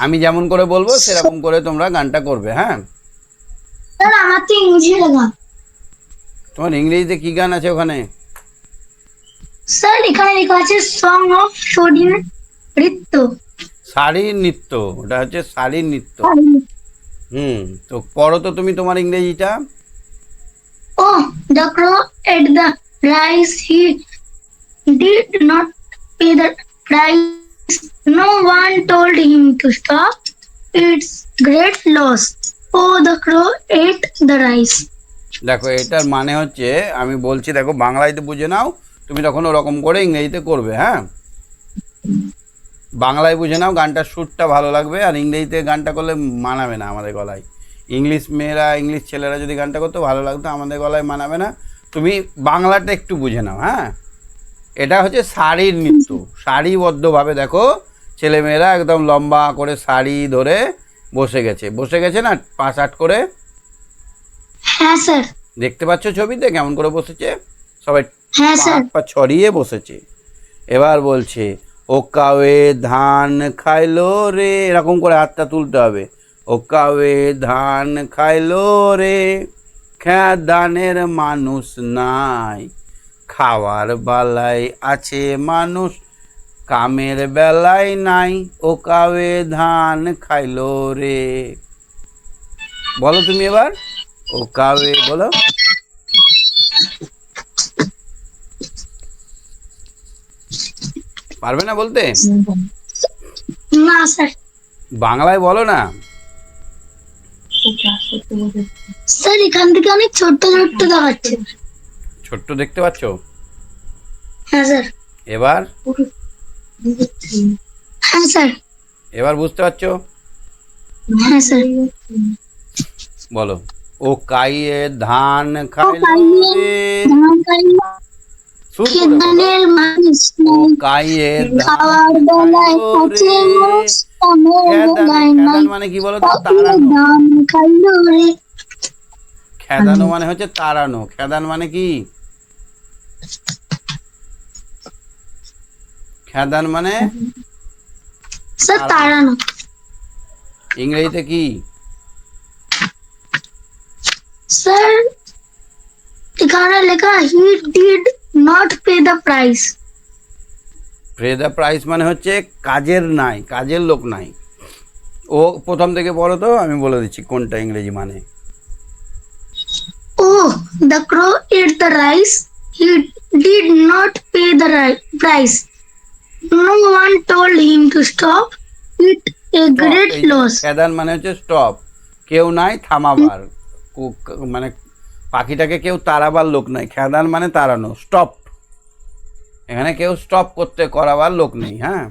আমি যেমন করে বলবো সেরকম করে তোমরা গানটা করবে। হ্যাঁ, স্যার আমার তো ইংলিশে লেখা। তোমার ইংরেজিতে কি গান আছে ওখানে? স্যার এখানে লেখা আছে সং অফ শরীর নৃত্য। শাড়ির নৃত্য, ওটা হচ্ছে শাড়ির নৃত্য। তো পড়ো তো তুমি তোমার ইংরেজিটা। Oh, the crow ate the rice. He did not pay the price. No one told him to stop. It's great loss. Oh, the crow ate the rice. দেখো এটার মানে হচ্ছে, আমি বলছি দেখো বাংলাতে বুঝে নাও, তুমি তখন ওরকম করে ইংরেজিতে করবে। হ্যাঁ, বাংলায় বুঝে নাও, গানটার সুরটা ভালো লাগবে, আর ইংরেজিতে গানটা করলে মানাবে না আমাদের গলায়। ইংলিশ মেয়েরা, ইংলিশ ছেলেরা যদি গানটা করতো ভালো লাগতো, আমাদের গলায় মানাবে না। তুমি বাংলাটা একটু বুঝে নাও। হ্যাঁ, এটা হচ্ছে শাড়ির নৃত্য। সারিবদ্ধভাবে দেখো ছেলেমেয়েরা একদম লম্বা করে শাড়ি ধরে বসে গেছে না, পাঁচ আট করে। হ্যাঁ স্যার। দেখতে পাচ্ছ ছবিতে কেমন করে বসেছে সবাই? হ্যাঁ স্যার। পা ছড়িয়ে বসেছে। এবার বলছে ও কাওয়ে ধান খাইলো রে, এরকম করে হাতটা তুলতে হবে। ও কাওয়ে ধান খাইলো রে, ধানের মানুষ নাই, খাওয়ার বেলায় আছে মানুষ, কামের বেলায় নাই। ও কাওয়ে ধান খাইলো রে। বলো তুমি এবার, ও কাওয়ে বলো। পারবে না বলতে? না স্যার। বাংলায় বলো না। স্যার এখান থেকে অনেক ছোট্ট ছোট্ট দেখাচ্ছে। ছোট্ট দেখতে পাচ্ছ? হ্যাঁ স্যার। এবার হ্যাঁ স্যার। এবার বুঝতে পারছো? হ্যাঁ স্যার। বলো, ও কাইয়ে ধান খাইলো রে। ধান খাইলো সুর করে বলো। ধানের মানুষ ও নাই, কাইয়ে খাওয়ার ধান বেলায় খাইলো আছে রে। মানুষ, কামের বেলায় নাই। খেদান মানে কি বলো তো? কাউকে তাড়ানো। ধান খাইলো রে। খেদানো মানে হচ্ছে তাড়ানো। খেদান মানে কি? খেদান মানে স্যার তাড়ানো। ইংরেজিতে কি? স্যার এখানে লেখা he did not pay the price. Pay the price মানে হচ্ছে কাজের নাই, কাজের লোক নাই। ও প্রথম থেকে পড়ো তো, আমি বলে দিচ্ছি কোনটা ইংরেজি মানে। Oh, the crow ate the rice. He did not pay the price. No one told him to stop. It a great loss. খেদান মানে হচ্ছে স্টপ, কেউ নাই থামাবার, মানে পাখিটাকে কেউ তাড়াবার লোক নাই। খেদান মানে তাড়ানো, স্টপ। এখানে কেউ স্টপ করাবার লোক নেই। হ্যাঁ,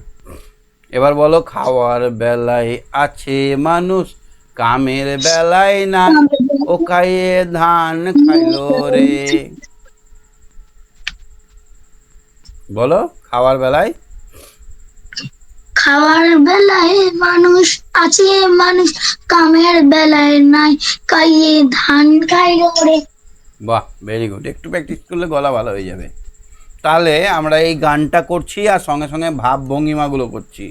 এবার বলো, খাওয়ার বেলায় আছে মানুষ, কামের বেলায় না, ও খাইয়ে ধান খাইলো রে। বলো, খাওয়ার বেলায় খাওয়ার বেলায় মানুষ আছে মানুষ, কামের বেলায় নাই, খাইয়ে ধান খাইলো রে। বাহ, ভেরি গুড। একটু প্র্যাকটিস করলে গলা ভালো হয়ে যাবে। তাহলে আমরা এই গানটা করছি আর সঙ্গে সঙ্গে ভাব ভঙ্গিমাগুলো করছি।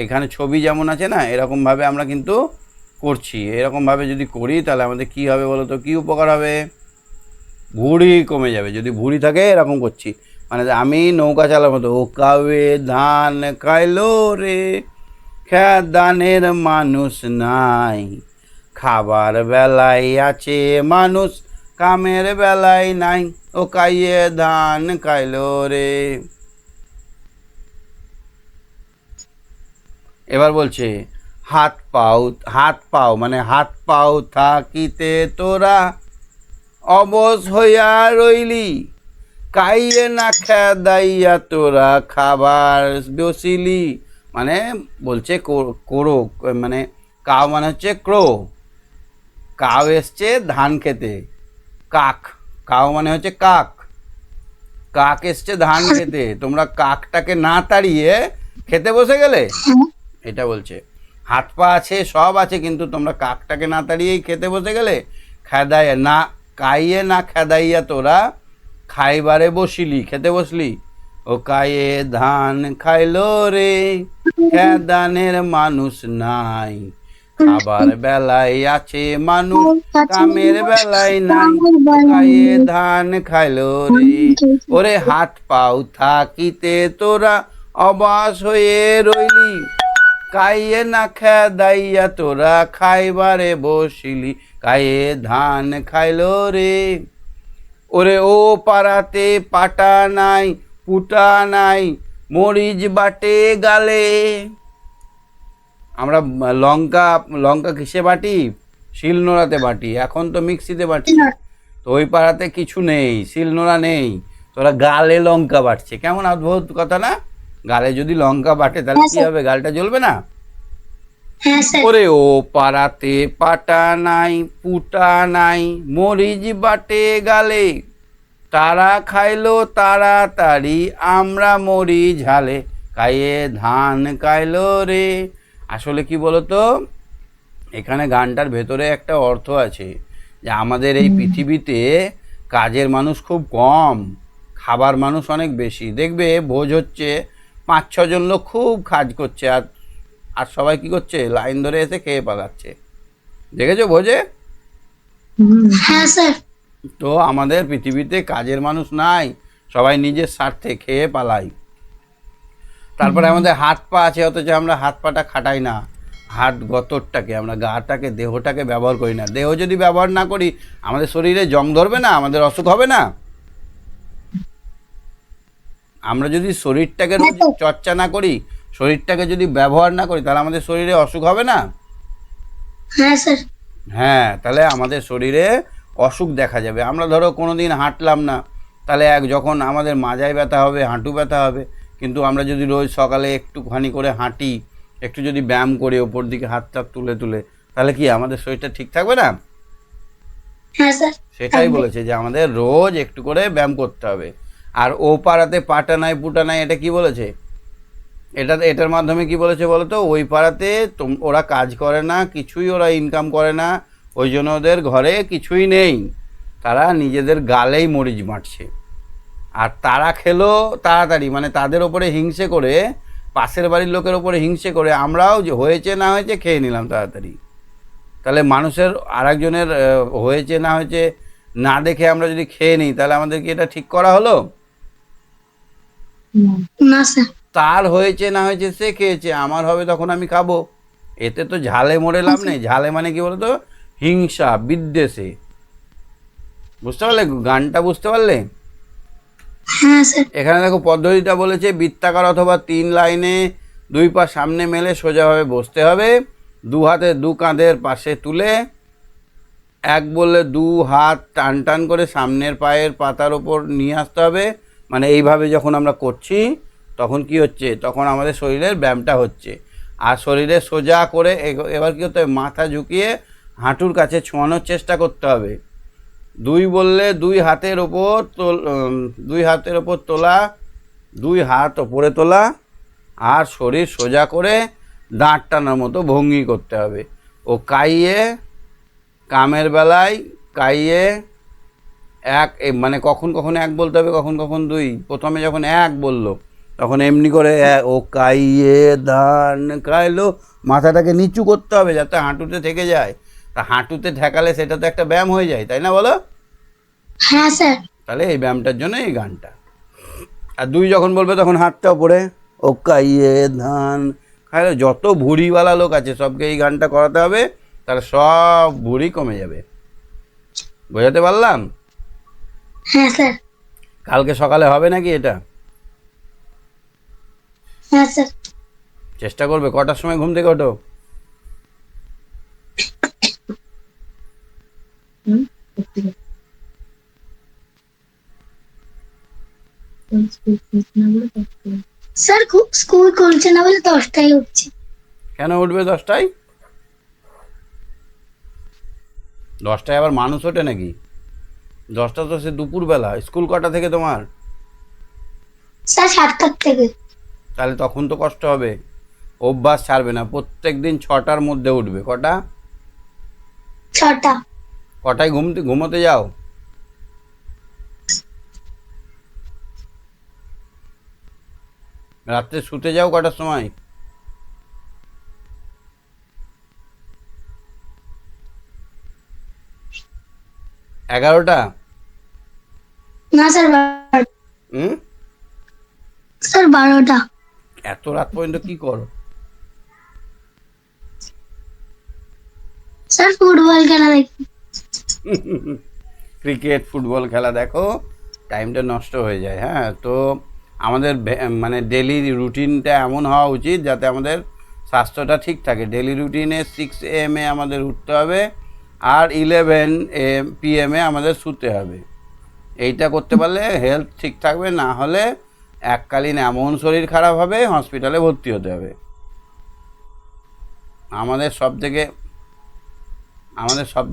এখানে ছবি যেমন আছে না, এরকমভাবে আমরা কিন্তু করছি। এরকমভাবে যদি করি তাহলে আমাদের কী হবে বলো তো? কী উপকার হবে? ভুঁড়ি কমে যাবে। যদি ভুঁড়ি থাকে এরকম করছি, মানে আমি নৌকা চালার মতো, ও কাওয়ে ধান খাইলো রে, দানের মানুষ নাই, খাবার বেলায় আছে মানুষ, কামের বেলায় নাই, ও কাইয়ে ধান খাইলো রে। এবার বলছে হাত পাও মানে হাত পাও থাকিতে তোরা অবশ হইয়া রইলি, কাইয়ে না খেদাইয়া তোরা খাবার বসিলি। মানে বলছে কোরো, মানে কাউ মানে হচ্ছে ক্রো, কাউ এসছে ধান খেতে। কাক, কাউ মানে হচ্ছে কাক, কাক এসছে ধান খেতে, তোমরা কাকটাকে না তাড়িয়ে খেতে বসে গেলে। এটা বলছে হাত পা আছে, সব আছে, কিন্তু তোমরা কাকটাকে না তাড়িয়েই খেতে বসে গেলে। খেদাইয়া না, কাইয়ে না খেদাইয়া তোরা খাইবারে বসিলি, খেতে বসলি, ও কাইয়ে ধান খাইলো রে, খেদানের মানুষ নাই, খাবার বেলায় আছে মানুষ, কামের বেলায় নাই। খাইয়ে ধান খাইলো রে। ওরে হাত পাও থাকিতে তোরা অবাস হয়ে রইলি, কাইয়ে না খেদাইয়া তোরা খাইবারে বসিলি, কাইয়ে ধান খাইলো রে। ওরে ও পাড়াতে পাটা নাই, পুটা নাই, মরিচ বাটে গালে। আমরা লঙ্কা লঙ্কা কিসে বাটি? শিলনোড়াতে বাটি, এখন তো মিক্সিতে বাটি। তো ওই পাড়াতে কিছু নেই, শিলনোড়া নেই, তোরা গালে লঙ্কা বাটছে। কেমন অদ্ভুত কথা না? গালে যদি লঙ্কা বাটে তাহলে কি হবে? গালটা জ্বলবে না? হ্যাঁ স্যার। ওরে ও পাড়াতে পাটা নাই, পুটা নাই, মরিচ বাটে গালে। তারা খাইলো তাড়াতাড়ি, আমরা মরি ঝালে, খাইয়ে ধান খাইলো রে। আসলে কি বলতো, এখানে গানটার ভেতরে একটা অর্থ আছে যে আমাদের এই পৃথিবীতে কাজের মানুষ খুব কম, খাবার মানুষ অনেক বেশি। দেখবে ভোজ হচ্ছে, 5-6 জন লোক খুব কাজ করছে, আর আর সবাই কি করছে? লাইন ধরে এসে খেয়ে পালাচ্ছে। দেখেছো ভোজে? হ্যাঁ স্যার। তো আমাদের পৃথিবীতে কাজের মানুষ নাই, সবাই নিজের স্বার্থে খেয়ে পালাই। তারপরে আমাদের হাত পা আছে, অথচ আমরা হাত পাটা খাটাই না। হাত গতরটাকে, আমরা গাটাকে, দেহটাকে ব্যবহার করি না। দেহ যদি ব্যবহার না করি, আমাদের শরীরে জং ধরবে না? আমাদের অসুখ হবে না? আমরা যদি শরীরটাকে রোজ চর্চা না করি, শরীরটাকে যদি ব্যবহার না করি, তাহলে আমাদের শরীরে অসুখ হবে না? হ্যাঁ স্যার। হ্যাঁ, তাহলে আমাদের শরীরে অসুখ দেখা যাবে। আমরা ধরো কোনো দিন হাঁটলাম না, তাহলে যখন আমাদের মাজায় ব্যথা হবে, হাঁটু ব্যথা হবে। কিন্তু আমরা যদি রোজ সকালে একটুখানি করে হাঁটি, একটু যদি ব্যায়াম করি, ওপর দিকে হাত টাত তুলে তুলে, তাহলে কি আমাদের শরীরটা ঠিক থাকবে না? হ্যাঁ স্যার। সেটাই বলেছে যে আমাদের রোজ একটু করে ব্যায়াম করতে হবে। আর ও পাড়াতে পাটা নাই, পুটা নাই, এটা কি বলেছে? এটার মাধ্যমে কি বলেছে বলো তো? ওই পাড়াতে ওরা কাজ করে না, কিছুই ওরা ইনকাম করে না, ওই জন্য ওদের ঘরে কিছুই নেই, তারা নিজেদের গালেই মরিচ বাঁটছে। আর তারা খেলো তাড়াতাড়ি, মানে তাদের ওপরে হিংসে করে, পাশের বাড়ির লোকের ওপরে হিংসে করে আমরাও যে হয়েছে না হয়েছে খেয়ে নিলাম তাড়াতাড়ি। তাহলে মানুষের আরেকজনের হয়েছে না হয়েছে না দেখে আমরা যদি খেয়ে নিই, তাহলে আমাদের কি এটা ঠিক করা হলো? না স্যার। তার হয়েছে না হয়েছে সে খেয়েছে, আমার হবে তখন আমি খাবো। এতে তো ঝালে মরে লাভ নেই। ঝালে মানে কি বলতো? হিংসা, বিদ্বেষে। বুঝতে পারলে? গানটা বুঝতে পারলে? হ্যাঁ স্যার। এখানে দেখো পদ্ধতিটা বলেছে, বৃত্তাকার অথবা 3 লাইনে 2 পা সামনে মেলে সোজাভাবে বসতে হবে, 2 হাতে 2 কাঁধের পাশে তুলে, এক বললে 2 হাত টান টান করে সামনের পায়ের পাতার ওপর নিয়ে আসতে হবে। মানে এইভাবে যখন আমরা করছি, তখন কি হচ্ছে? তখন আমাদের শরীরের ব্যায়ামটা হচ্ছে। আর শরীরে সোজা করে এবার কী করতে হবে? মাথা ঝুঁকিয়ে হাঁটুর কাছে ছোঁয়ানোর চেষ্টা করতে হবে। 2 বললে 2 হাতের ওপর 2 হাতের ওপর তোলা, 2 হাত ওপরে তোলা, আর শরীর সোজা করে দাঁড় টানার মতো ভঙ্গি করতে হবে। ও কাইয়ে, কামের বেলায় কাইয়ে মানে কখন কখন 1 বলতে হবে, কখন কখন 2। প্রথমে যখন 1 বললো, তখন এমনি করে ও কাইয়ে ধান খাইলো, মাথাটাকে নিচু করতে হবে যাতে হাঁটুতে থেকে যায়। তা হাঁটুতে ঠেকালে সেটা তো একটা ব্যায়াম হয়ে যায়, তাই না বলো? হ্যাঁ স্যার। তাহলে এই ব্যায়ামটার জন্য এই গানটা। আর 2 যখন বলবে তখন হাতটা ওপরে, ও কাইয়ে ধান খাইলো। যত ভুঁড়িওয়ালা লোক আছে সবকে এই গানটা করাতে হবে, তাহলে সব ভুঁড়ি কমে যাবে। বোঝাতে পারলাম? হ্যাঁ স্যার। কালকে সকালে হবে নাকি এটা? হ্যাঁ স্যার। চেষ্টা করবে। কটার সময় ঘুম থেকে ওঠো? স্যার স্কুল খুলছে না বলে 10টায় উঠছি। কেন উঠবে 10টায়? 10টায় আবার মানুষ ওঠে নাকি? 10টা তো সে দুপুরবেলা। স্কুল কটা থেকে তোমার? স্যার 7টার থেকে। তাহলে তখন তো কষ্ট হবে, অভ্যাস ছাড়বে না। প্রত্যেক দিন 6টার মধ্যে উঠবে। কটা? 6টা। কটায় ঘুমোতে যাও? রাত্রে শুতে যাও কটার সময়? 11টা? না স্যার হুম, স্যার 12টা। এত রাত পর্যন্ত কি করো? স্যার ফুটবল খেলা দেখি। ক্রিকেট ফুটবল খেলা দেখো, টাইমটা নষ্ট হয়ে যায়। হ্যাঁ, তো আমাদের মানে ডেলি রুটিনটা এমন হওয়া উচিত যাতে আমাদের স্বাস্থ্যটা ঠিক থাকে। ডেলি রুটিনে 6 AM আমাদের উঠতে হবে, আর 11 PM আমাদের শুতে হবে। এইটা করতে পারলে হেলথ ঠিক থাকবে, না হলে এককালীন এমন শরীর খারাপ হবে, হসপিটালে ভর্তি হতে হবে। আমাদের সব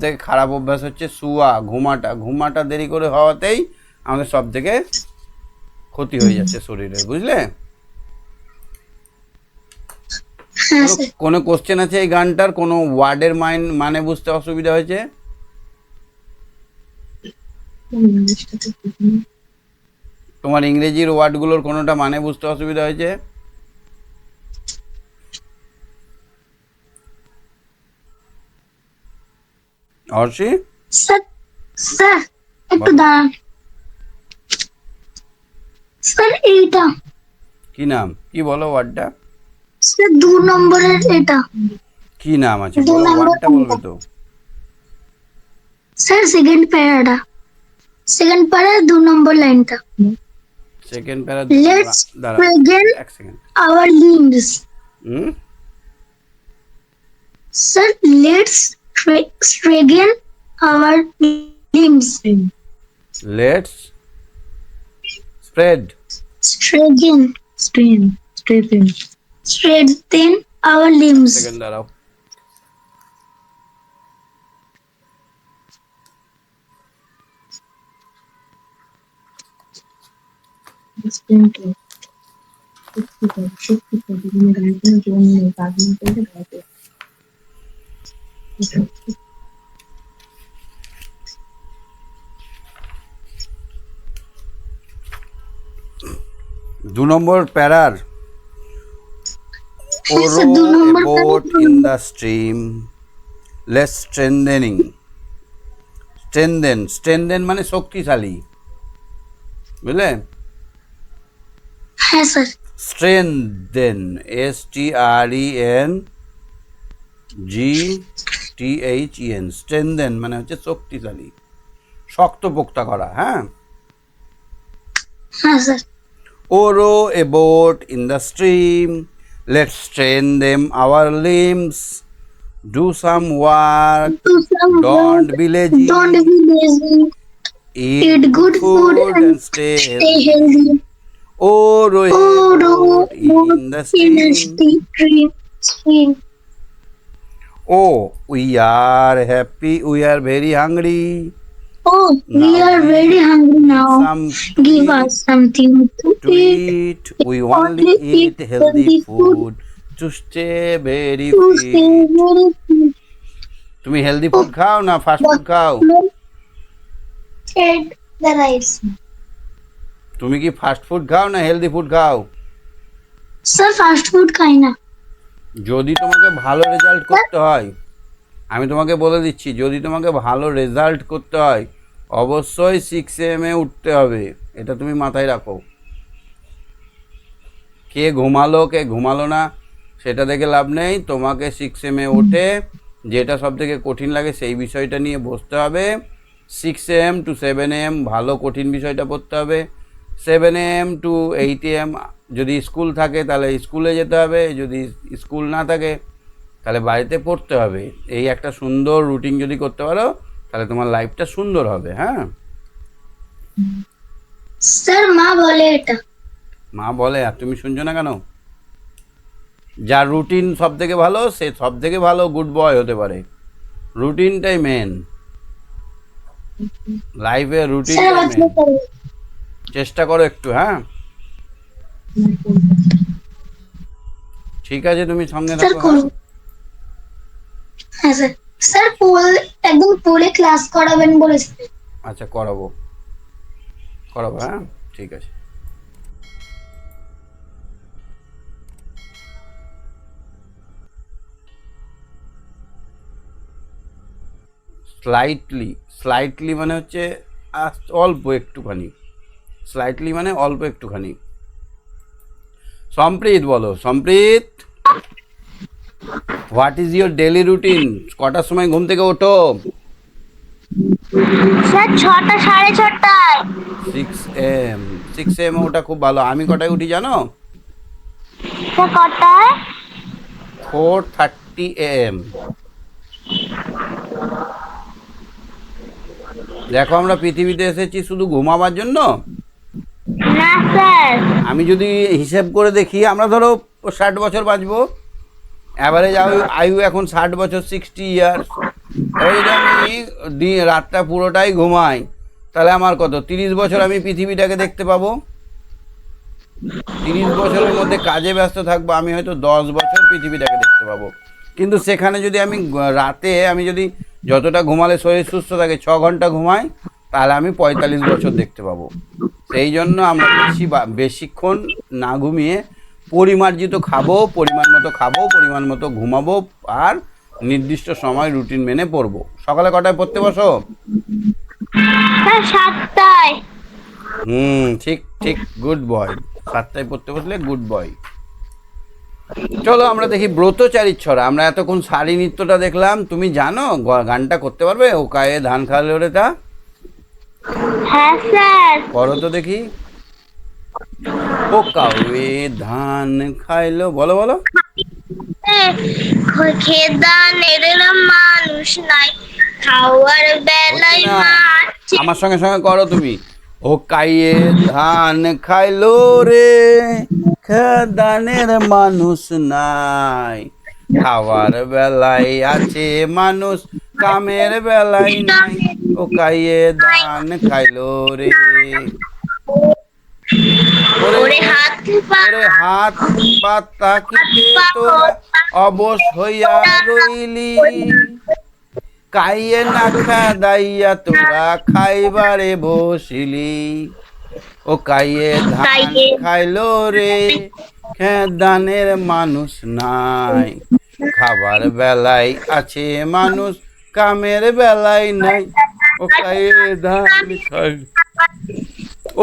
থেকে খারাপ অভ্যাস হচ্ছে ঘুমাটা দেরি করে হওয়াতেই আমাদের সব থেকে ক্ষতি হয়ে যাচ্ছে শরীরের, বুঝলে? হ্যাঁ স্যার। কোনো কোশ্চেন আছে এই গানটার? কোনো ওয়ার্ডের মানে বুঝতে অসুবিধা হয়েছে? তোমার ইংরেজির ওয়ার্ডগুলোর কোনোটা মানে বুঝতে অসুবিধা হয়েছে? অর্ষি, স্যার স্যার একটু বলো। দাঁড়ান। স্যার এইটা, কি নাম? কি বলো ওয়ার্ডটা? স্যার 2 নম্বরের এটা। কি নাম আছে 2 বলো, নম্বর ওয়ার্ডটা বলবে তো। স্যার সেকেন্ড প্যারাটা, সেকেন্ড প্যারার 2 নম্বর লাইনটা। Second para. লেটস দাঁড়া, স্ট্রেগেন এক সেকেন্ড। Our limbs. হুম, sir let's strengthen our limbs. Let's spread. Strengthen strengthen our limbs. Second দাঁড়াও। দু নম্বর প্যারার হ্যাঁ ওরো স্যার 2 এ number boat in the stream, less strengthening. Strengthen মানে শক্তিশালী, বুঝলে? হ্যাঁ স্যার। স্ট্রেনদেন, STRENGTHEN, স্ট্রেনদেন মানে হচ্ছে শক্তিশালী, শক্তপোক্তা করা। হ্যাঁ, হ্যাঁ sir. Oar a boat in the stream, let's strengthen our limbs, do some work, Do some don't work, be lazy, don't be lazy, eat eat good food and and stay stay healthy. healthy. Oar a Oh, boat in the in a stream. stream. Oh, we are happy, we are very hungry. Oh, we Now are very hungry now. some to Give eat. us something to To eat. eat, we only eat healthy food to stay very To fit. stay very fit. তুমি healthy food খাও না fast food খাও? Eat the rice. তুমি কি fast food খাও না healthy food খাও? Sir fast food খাই না। যদি তোমাকে ভালো রেজাল্ট করতে হয়, আমি তোমাকে বলে দিচ্ছি, যদি তোমাকে ভালো রেজাল্ট করতে হয় অবশ্যই 6 AM উঠতে হবে। এটা তুমি মাথায় রাখো। কে ঘুমালো না সেটা দেখে লাভ নেই। তোমাকে 6 AM ওঠে যেটা সব থেকে কঠিন লাগে সেই বিষয়টা নিয়ে বসতে হবে। 6 AM to 7 AM ভালো কঠিন বিষয়টা পড়তে হবে। 7 AM to 8 AM যদি স্কুল থাকে তাহলে স্কুলে যেতে হবে, যদি স্কুল না থাকে তাহলে বাড়িতে পড়তে হবে। এই একটা সুন্দর রুটিন যদি করতে পারো তাহলে তোমার লাইফটা সুন্দর হবে। হ্যাঁ, স্যার মা বলে এটা। মা বলে আর তুমি শুনছো না কেন? যার রুটিন সব থেকে ভালো সে সব থেকে ভালো গুড বয় হতে পারে। রুটিনটাই মেন, লাইফে স্যার রুটিনটাই বাঁচতে মেন। পারি। চেষ্টা করো একটু। হ্যাঁ, ঠিক আছে, তুমি সঙ্গে স্যার থাকো। হ্যাঁ, করুন। হ্যাঁ স্যার। স্যার একদম পড়ে ক্লাস করাবেন বলেছেন। আচ্ছা করাবো। হ্যাঁ, ঠিক আছে। স্লাইটলি মানে হচ্ছে অল্প একটুখানি, স্লাইটলি মানে অল্প একটুখানি। সম্প্রীত বলো, Samprit, what is your daily routine? কটার সময় ঘুম থেকে ওঠো? স্যার 6টা 6:30টায়। 6 AM। 6 AM ওটা খুব ভালো। আমি কটায় উঠি জানো? স্যার কটায়? 4:30 AM। দেখো আমরা পৃথিবীতে এসেছি শুধু ঘুমাবার জন্য? না স্যার। আমি যদি হিসেব করে দেখি, আমরা ধরো 60 বছর বাঁচবো, অ্যাভারেজ আয়ু এখন 60 বছর, 60 ইয়ার্স। এবার যদি আমি রাতটা পুরোটাই ঘুমাই, তাহলে আমার কত 30 বছর আমি পৃথিবীটাকে দেখতে পাবো। 30 বছরের মধ্যে কাজে ব্যস্ত থাকবো, আমি হয়তো 10 বছর পৃথিবীটাকে দেখতে পাবো। কিন্তু সেখানে যদি আমি রাতে আমি যদি যতটা ঘুমালে শরীর সুস্থ থাকে 6 ঘন্টা ঘুমাই, তাহলে আমি 45 বছর দেখতে পাবো। সেই জন্য আমরা বেশিক্ষণ না ঘুমিয়ে পরিমার্জিত খাবো, পরিমাণ মতো খাবো, পরিমাণ মতো ঘুমাবো, আর নির্দিষ্ট সময় রুটিন মেনে পড়বো। সকালে কটায় পড়তে বসো? স্যার 7টায়। ঠিক ঠিক, গুড বয়। 7টায় পড়তে বসলে গুড বয়। চলো আমরা দেখি ব্রতচারীর ছড়া। আমরা এতক্ষণ শাড়ি নৃত্যটা দেখলাম, তুমি জানো গানটা করতে পারবে? ও কায়ে ধান খাওয়ালে রে তা? হ্যাঁ স্যার। করো তো দেখি। ও কাউয়ে ধান খাইলো, বলো বলো। খেদানের মানুষ নাই, খাওয়ার বেলায় হচ্ছে না, মাছ। আমার সঙ্গে সঙ্গে করো তুমি। ও কাইয়ে ধান খাইলো রে, খেদানের মানুষ নাই, খাওয়ার বেলায় আছে মানুষ, কামের বেলায় নাই। ও কাইয়ে ধান খাইলো রে। ওরে হাত ওরে হাত পাত তাকিতে তোরা অবশ হইয়া রইলি, কাইয়ে না খাদাইয়া তোরা খাইবারে বসিলি। ও কাইয়ে ধান খাইলো রে, খেদানের মানুষ নাই, খাবার বেলায় আছে মানুষ, কামের বেলায় নাই। ও কাইয়ে ধান খাই।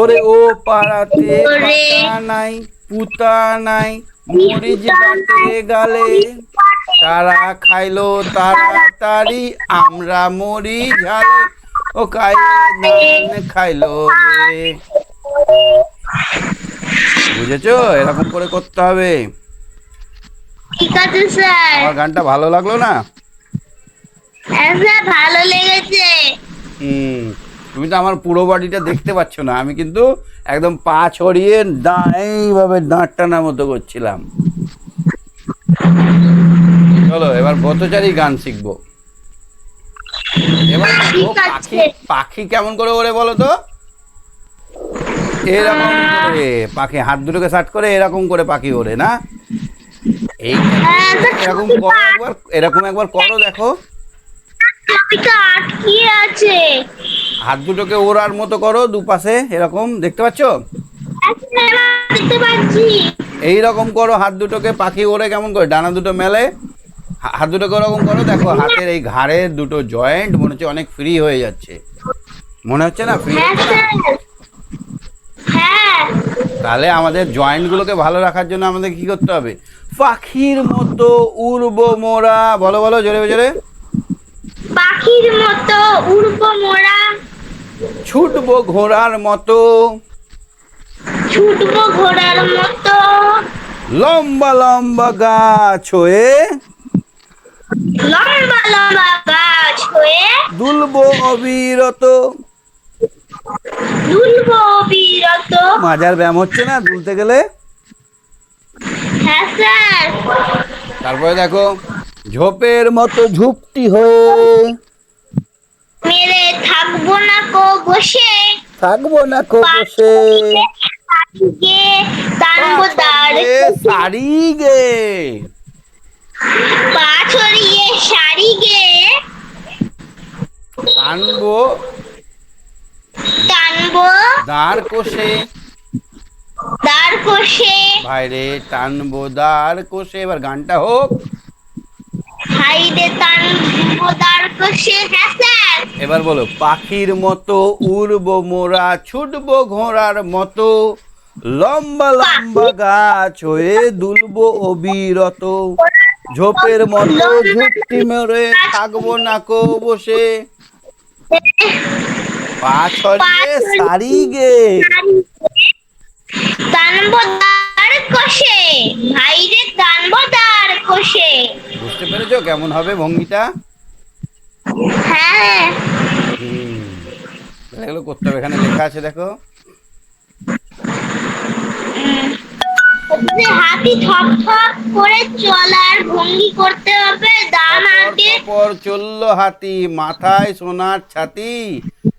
ওরে ও পাড়াতে পাতা নাই, পুতা নাই, মরিচ বাটে গালে, তারা খাইলো তাড়াতাড়ি, আমরা মরি ঝালে। ও কাইয়ে ধান খাইলো রে। বুঝেছো? এরকম করে করতে হবে। ঠিক আছে স্যার। আমার গানটা ভালো লাগলো না? হ্যাঁ স্যার, ভালো লেগেছে। তুমি তো আমার পুরো বডিটা দেখতে পাচ্ছ না, আমি কিন্তু একদম পা ছড়িয়ে এইভাবে দাঁড় টানার মতো করছিলাম। চলো এবার ব্রতচারী গান শিখবো। এবার দেখো পাখি, পাখি কেমন করে ওরে বলো তো? এরকম করে পাখি হাত দুটোকে সাট করে এরকম করে পাখি ওড়ে না? এই এরকম করো একবার, এরকম একবার করো, দেখো। আটকিয়ে আছে। হাত দুটোকে ওড়ার মতো করো দুপাশে, এরকম দেখতে পাচ্ছ? দেখতে পাচ্ছি। এইরকম করো হাত দুটোকে, পাখি ওড়ে কেমন করে, ডানা দুটো মেলে হাত দুটোকে ওরকম করো। দেখো হাতের এই ঘাড়ের দুটো জয়েন্ট মনে হচ্ছে অনেক ফ্রি হয়ে যাচ্ছে, মনে হচ্ছে না? ফ্রি হচ্ছে না? হ্যাঁ। তাহলে আমাদের জয়েন্টগুলোকে ভালো রাখার জন্য আমাদের কি করতে হবে? পাখির মতো উড়বো মোরা, বলো বলো জোরে জোরে। পাখির মতো উড়বো মোরা, ছুটবো ঘোড়ার মতো, ছুটবো ঘোড়ার মতো, লম্বা লম্বা গাছ হয়ে, লম্বা লম্বা গাছ হয়ে, দুলবো অবিরত। দুলবো বিরত। মাজার ব্যায়াম হচ্ছে না দুলতে গেলে? হ্যাঁ স্যার। তারপরে দেখো ঝোপের মতো ঝুপটি হয়ে, মেরে থাকবো না কো বসে, থাকবো না কো বসে, পাখিকে টানবো দাঁড়, শাড়ি গে, পা ছড়িয়ে শাড়ি গে, টানবো টানবো দাঁড় কষে, দাঁড় কষে, ভাইরে টানবো দাঁড় কষে। এবার গানটা হোক। হাইরে টানবো দাঁড় কষে। হ্যাঁ স্যার। এবার বলো, পাখির মতো উড়বো মোরা, ছুটবো ঘোড়ার মতো, লম্বা লম্বা গাছ হয়ে দুলবো অবিরত, ঝোপের মতো ঝুপটি মেরে থাকবো নাকো বসে, পা ছড়িয়ে সারি গে। টানবো দাঁড় কষে, ভাইরে টানবো দাঁড় কষে। বুঝতে পেরেছো কেমন হবে ভঙ্গিটা? হ্যাঁ। এগুলো করতে হবে, এখানে লেখা আছে দেখো। যে হাতি থপ থপ করে চলার ভঙ্গি করতে হবে, ডান হাতে পর চললো হাতি, মাথায় সোনার ছাতি,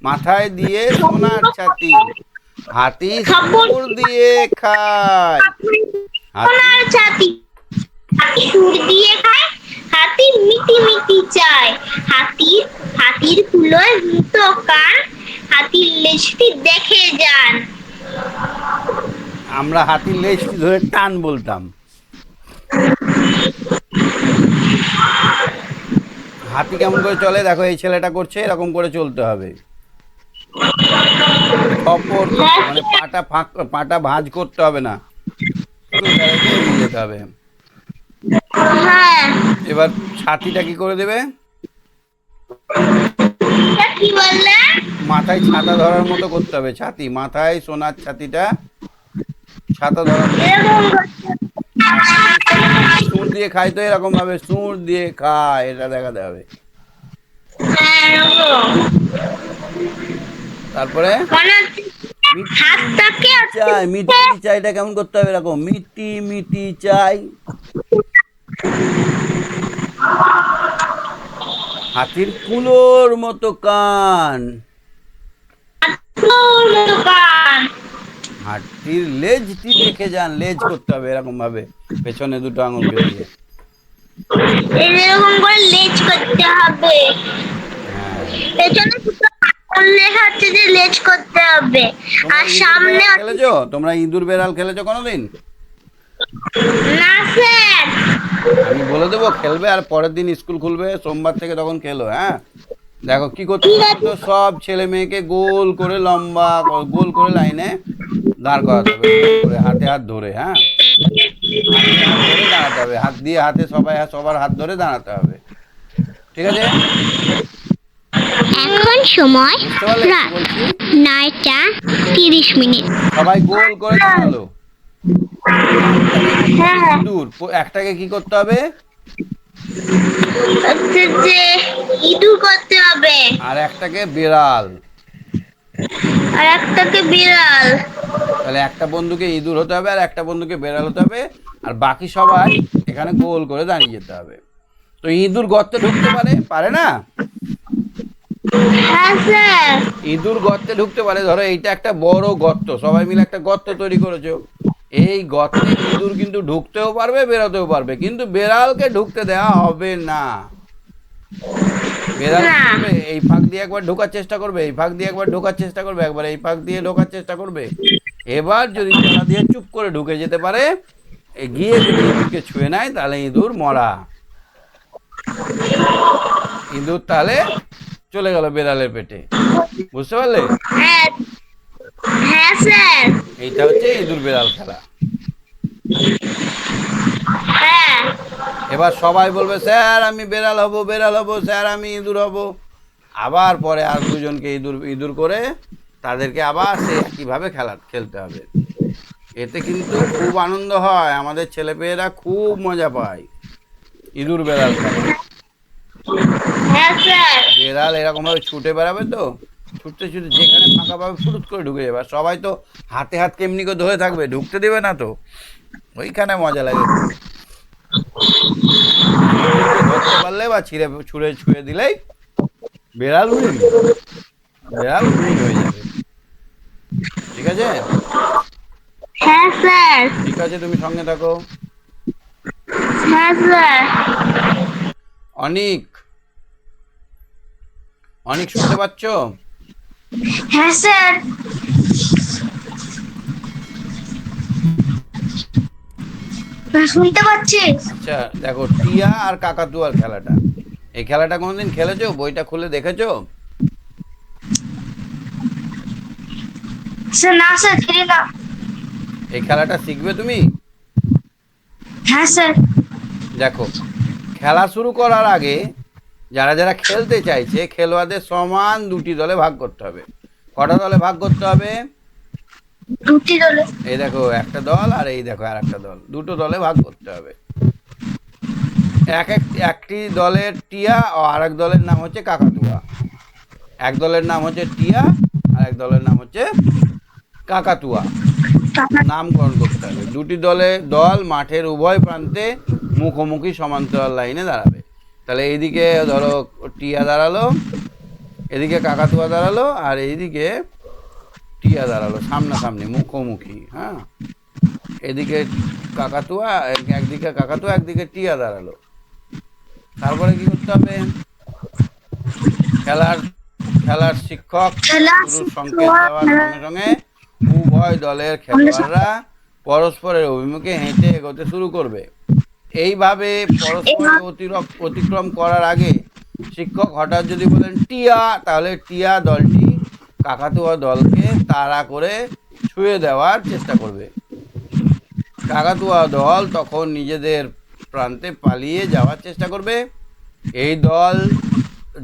মাথায় দিয়ে সোনার ছাতি, হাতি সুর দিয়ে খায়, হাতি সোনার ছাতি। হাতি সুর দিয়ে খায়, হাতি মিটি মিটি চায়, হাতির কুলোয় মুতো কান, হাতির লেজটি দেখে যান। আমরা হাতির লেজটি ধরে টান বলতাম। হাতি কেমন করে চলে দেখো, এই ছেলেটা করছে, এরকম করে চলতে হবে। খপর মানে পাটা ভাঁজ করতে হবে না, এগিয়ে যেতে হবে। হ্যাঁ। এবার ছাতিটা কি করে দেবে? এটা কি বললে? মাথায় ছাতা ধরার মতো করতে হবে, ছাতি মাথায় সোনার ছাতিটা ছাতা ধরার মতো। এরকম করতে সুর দিয়ে খায় তো এরকম ভাবে, সুর দিয়ে খায়, এটা দেখাতে হবে। হ্যাঁ, এরকম। তারপরে মানে হাতটাকে চাই, মিটি মিটি চাইটা কেমন করতে হবে? এরকম মিটি মিটি চাই। হাতির কুলোর মতো কান, দোকান। হাতির লেজটি দেখে যান, লেজ করতে হবে এরকম ভাবে, পেছনে দুটো আঙুলকে দিয়ে। এরকম করে লেজ করতে হবে। হ্যাঁ, পেছনে দুটো আঙুল লেখা হচ্ছে যে লেজ করতে হবে, আর সামনে খেলেছো তোমরা? ইঁদুর বেড়াল খেলেছো কোনোদিন? না স্যার। আমি বলে দেবো, খেলবে, আর পরের দিন স্কুল খুলবে সোমবার থেকে, তখন খেলো। হ্যাঁ, দেখো কি করতে হবে। সব ছেলে মেয়েকে গোল করে লম্বা গোল করে লাইনে দাঁড় করাতে হবে, গোল করে হাতে হাত ধরে। হ্যাঁ, হাতে হাত ধরে দাঁড়াতে হবে, হাত দিয়ে হাতে সবার হাত ধরে দাঁড়াতে হবে। ঠিক আছে? এখন সময় বুঝতে পারলে কি রাত বলছি? 9টা 30 মিনিট। সবাই গোল করে দাঁড়ালো। হ্যাঁ। ইঁদুর একটাকে কি করতে হবে? হচ্ছে যে ইঁদুর করতে হবে, আর একটাকে বেড়াল। আর একটাকে বিড়াল। তাহলে একটা বন্ধুকে ইঁদুর হতে হবে, আর একটা বন্ধুকে বেড়াল হতে হবে, আর বাকি সবাই এখানে গোল করে দাঁড়িয়ে যেতে হবে। তো ইঁদুর গর্তে ঢুকতে পারে না? হ্যাঁ স্যার। ইঁদুর গর্তে ঢুকতে পারে। ধরো এইটা একটা বড় গর্ত, সবাই মিলে একটা গর্ত তৈরি করেছো। এই গর্তে ইঁদুর কিন্তু ঢুকতেও পারবে, বেরোতেও পারবে, কিন্তু বেড়ালকে ঢুকতে দেওয়া হবে না। বেড়াল কি করবে? এই ফাঁক দিয়ে একবার ঢোকার চেষ্টা করবে, এই ফাঁক দিয়ে একবার ঢোকার চেষ্টা করবে, একবার এই ফাঁক দিয়ে ঢোকার চেষ্টা করবে। এবার যদি জানলা দিয়ে চুপ করে ঢুকে যেতে পারে, গিয়ে যদি ইঁদুরকে ছুঁয়ে নেয়, তাহলে ইঁদুর মরা। ইঁদুর তাহলে চলে গেল বেড়ালের পেটে। বুঝতে পারলে? হ্যাঁ। হ্যাঁ স্যার। এইটা হচ্ছে ইঁদুর বেড়াল খেলা। হ্যাঁ। এবার সবাই বলবে, স্যার আমি বেড়াল হব, বেড়াল হব, স্যার আমি ইঁদুর হব। আবার পরে আর দুজনকে ইঁদুর ইঁদুর করে তাদেরকে আবার সেই একইভাবে খেলতে হবে। এতে কিন্তু খুব আনন্দ হয়, আমাদের ছেলেমেয়েরা খুব মজা পায় ইঁদুর বেড়াল খেলা। হ্যাঁ স্যার। বেড়াল এরকম ভাবে ছুটে বেড়াবে, তো ছুটতে ছুটতে যেখানে ফাঁকা পাবে ফুরুত করে ঢুকে যাবে। আর সবাই তো হাতে হাত কেমনি করে ধরে থাকবে, ঢুকতে দেবে না, তো ওইখানে মজা লাগে। ইঁদুরকে ধরতে পারলে বা ছুঁড়ে দিলেই বেড়াল উইন, বেড়াল উইন হয়ে যাবে। ঠিক আছে? হ্যাঁ স্যার। ঠিক আছে, তুমি সঙ্গে থাকো। হ্যাঁ স্যার। অনিক, অনিক শুনতে পাচ্ছ? হ্যাঁ স্যার। শুনতে পাচ্ছি। আচ্ছা দেখো, টিয়া আর কাকাতুয়ার খেলাটা। এই খেলাটা কোনোদিন খেলেছো? বইটা খুলে দেখেছো? স্যার না স্যার খেলি না। এই খেলাটা শিখবে তুমি? হ্যাঁ স্যার। দেখো, খেলা শুরু করার আগে যারা যারা খেলতে চাইছে খেলোয়াড়দের সমান দুটি দলে ভাগ করতে হবে। কটা দলে ভাগ করতে হবে? দুটি দলে। এই দেখো একটা দল, আর এই দেখো আর একটা দল, দুটো দলে ভাগ করতে হবে। একটি দলের টিয়া ও আরেক দলের নাম হচ্ছে কাকাতুয়া। এক দলের নাম হচ্ছে টিয়া আর এক দলের নাম হচ্ছে কাকাতুয়া। নামকরণ করতে হবে। দুটি দল মাঠের উভয় প্রান্তে মুখোমুখি সমান্তরাল লাইনে দাঁড়াবে। তাহলে এইদিকে ধরো টিয়া দাঁড়ালো, এদিকে কাকাতুয়া দাঁড়ালো, আর এইদিকে টিয়া দাঁড়ালো সামনাসামনি মুখোমুখি। হ্যাঁ, এদিকে কাকাতুয়া, একদিকে কাকাতুয়া একদিকে টিয়া দাঁড়ালো। তারপরে কি করতে হবে? খেলার শিক্ষক শুরুর সংকেত দেওয়ার সঙ্গে সঙ্গে উভয় দলের খেলোয়াড়রা পরস্পরের অভিমুখে হেঁটে এগোতে শুরু করবে। এইভাবে পরস্পরের অতিক্রম করার আগে শিক্ষক হঠাৎ যদি বলেন টিয়া, তাহলে টিয়া দলটি কাকাতুয়া দলকে তাড়া করে ছুঁয়ে দেওয়ার চেষ্টা করবে। কাকাতুয়া দল তখন নিজেদের প্রান্তে পালিয়ে যাওয়ার চেষ্টা করবে। এই দল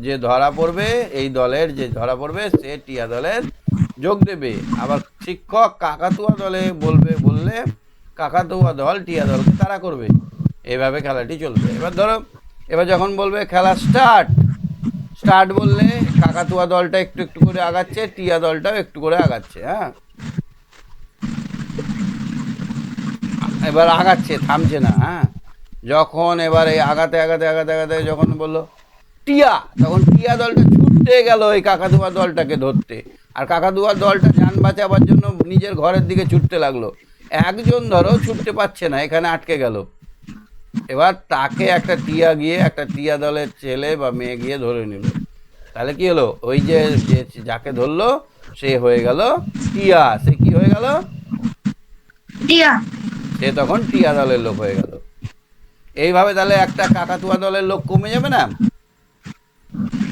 যে ধরা পড়বে, এই দলের যে ধরা পড়বে সে টিয়া দলের যোগ দেবে। আবার শিক্ষক কাকাতুয়া দলে বললে কাকাতুয়া দল টিয়া দলকে তাড়া করবে। এইভাবে খেলাটি চলবে। এবার যখন বলবে খেলা স্টার্ট বললে কাকাতুয়া দলটা একটু একটু করে আগাচ্ছে, টিয়া দলটাও একটু করে আগাচ্ছে। হ্যাঁ, এবার আগাচ্ছে, থামছে না। হ্যাঁ, যখন এবার এই আগাতে যখন বললো টিয়া, তখন টিয়া দলটা ছুটতে গেল এই কাকাতুয়া দলটাকে ধরতে, আর কাকাতুয়া দলটা যান বাঁচাবার জন্য নিজের ঘরের দিকে ছুটতে লাগলো। একজন ধরো ছুটতে পারছে না, এখানে আটকে গেল। এবার তাকে একটা টিয়া দলের ছেলে বা মেয়ে গিয়ে ধরে নিল। তাহলে কি হলো? ওই যে যাকে ধরলো সে হয়ে গেল টিয়া। সে কি হয়ে গেল? টিয়া। সে তখন টিয়া দলের লোক হয়ে গেল। এইভাবে তাহলে একটা কাকাতুয়া দলের লোক কমে যাবে না?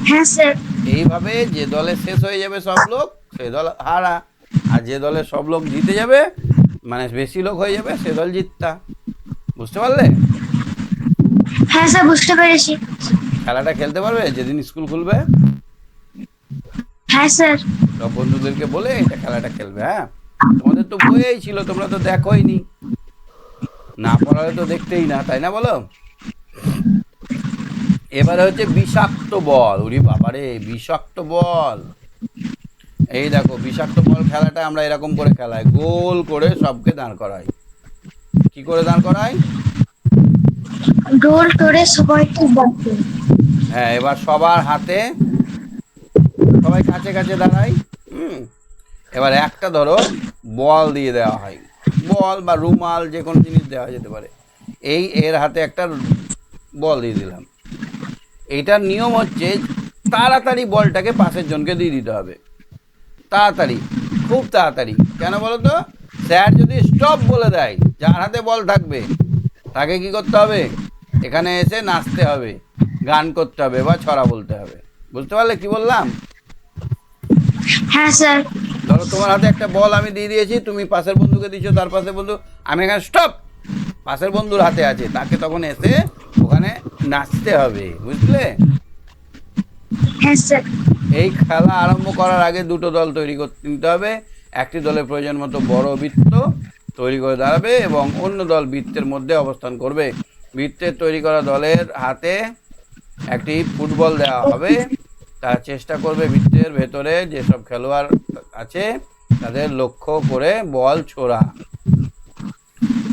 হ্যাঁ স্যার। এইভাবে যে দলে শেষ হয়ে যাবে সব লোক, সে দল হারা। আর যে দলের সব লোক জিতে যাবে, মানে বেশি লোক হয়ে যাবে, সে দল জিততা। বুঝতে পারলে? হ্যাঁ স্যার বুঝতে পেরেছি। খেলাটা খেলতে পারবে যেদিন স্কুল খুলবে? হ্যাঁ স্যার। সব বন্ধুদেরকে বলে এটা খেলাটা খেলবে। হ্যাঁ, তোমাদের তো বইয়েই ছিল, তোমরা তো দেখোইনি। না পড়ালে তো দেখতেই না, তাই না বলো? এবারে হচ্ছে বিষাক্ত বল। ওরে বাবারে, বিষাক্ত বল। এই দেখো বিষাক্ত বল খেলাটা আমরা এরকম করে খেলাই, গোল করে সবকে দাঁড় করাই। কি করে দাঁড় করাই? গোল করে সবাইকে বাঁধে। হ্যাঁ, এবার সবার হাতে, সবাই কাছে কাছে দাঁড়াই। এবার একটা ধরো বল দিয়ে দেওয়া হয়, বল বা রুমাল, যে কোনো জিনিস দেওয়া যেতে পারে। এর হাতে একটা বল দিয়ে দিলাম। এইটার নিয়ম হচ্ছে তাড়াতাড়ি বলটাকে পাশের জনকে দিয়ে দিতে হবে। তাড়াতাড়ি, খুব তাড়াতাড়ি। কেন বলো তো? স্যার যদি স্টপ বলে দেয়, যার হাতে বল থাকবে তাকে কি করতে হবে? এখানে এসে নাচতে হবে, গান করতে হবে বা ছড়া বলতে হবে। বুঝতে পারলে কি বললাম? হ্যাঁ স্যার। ধরো তোমার হাতে একটা বল আমি দিয়ে দিয়েছি, তুমি পাশের বন্ধুকে দিচ্ছ, তার পাশের বন্ধু, আমি এখানে স্টপ, পাশের বন্ধুর হাতে আছে, তাকে তখন এসে ওখানে নাচতে হবে। বুঝলে? হ্যাঁ স্যার। এই খেলা আরম্ভ করার আগে দুটো দল তৈরি করতে নিতে হবে। একটি দলের প্রয়োজন মতো বড় বৃত্ত তৈরি করে দাঁড়াবে এবং অন্য দল বৃত্তের মধ্যে অবস্থান করবে। বৃত্তের তৈরি করা দলের হাতে একটি ফুটবল দেওয়া হবে। তারা চেষ্টা করবে বৃত্তের ভেতরে যেসব খেলোয়াড় আছে তাদের লক্ষ্য করে বল ছোড়া।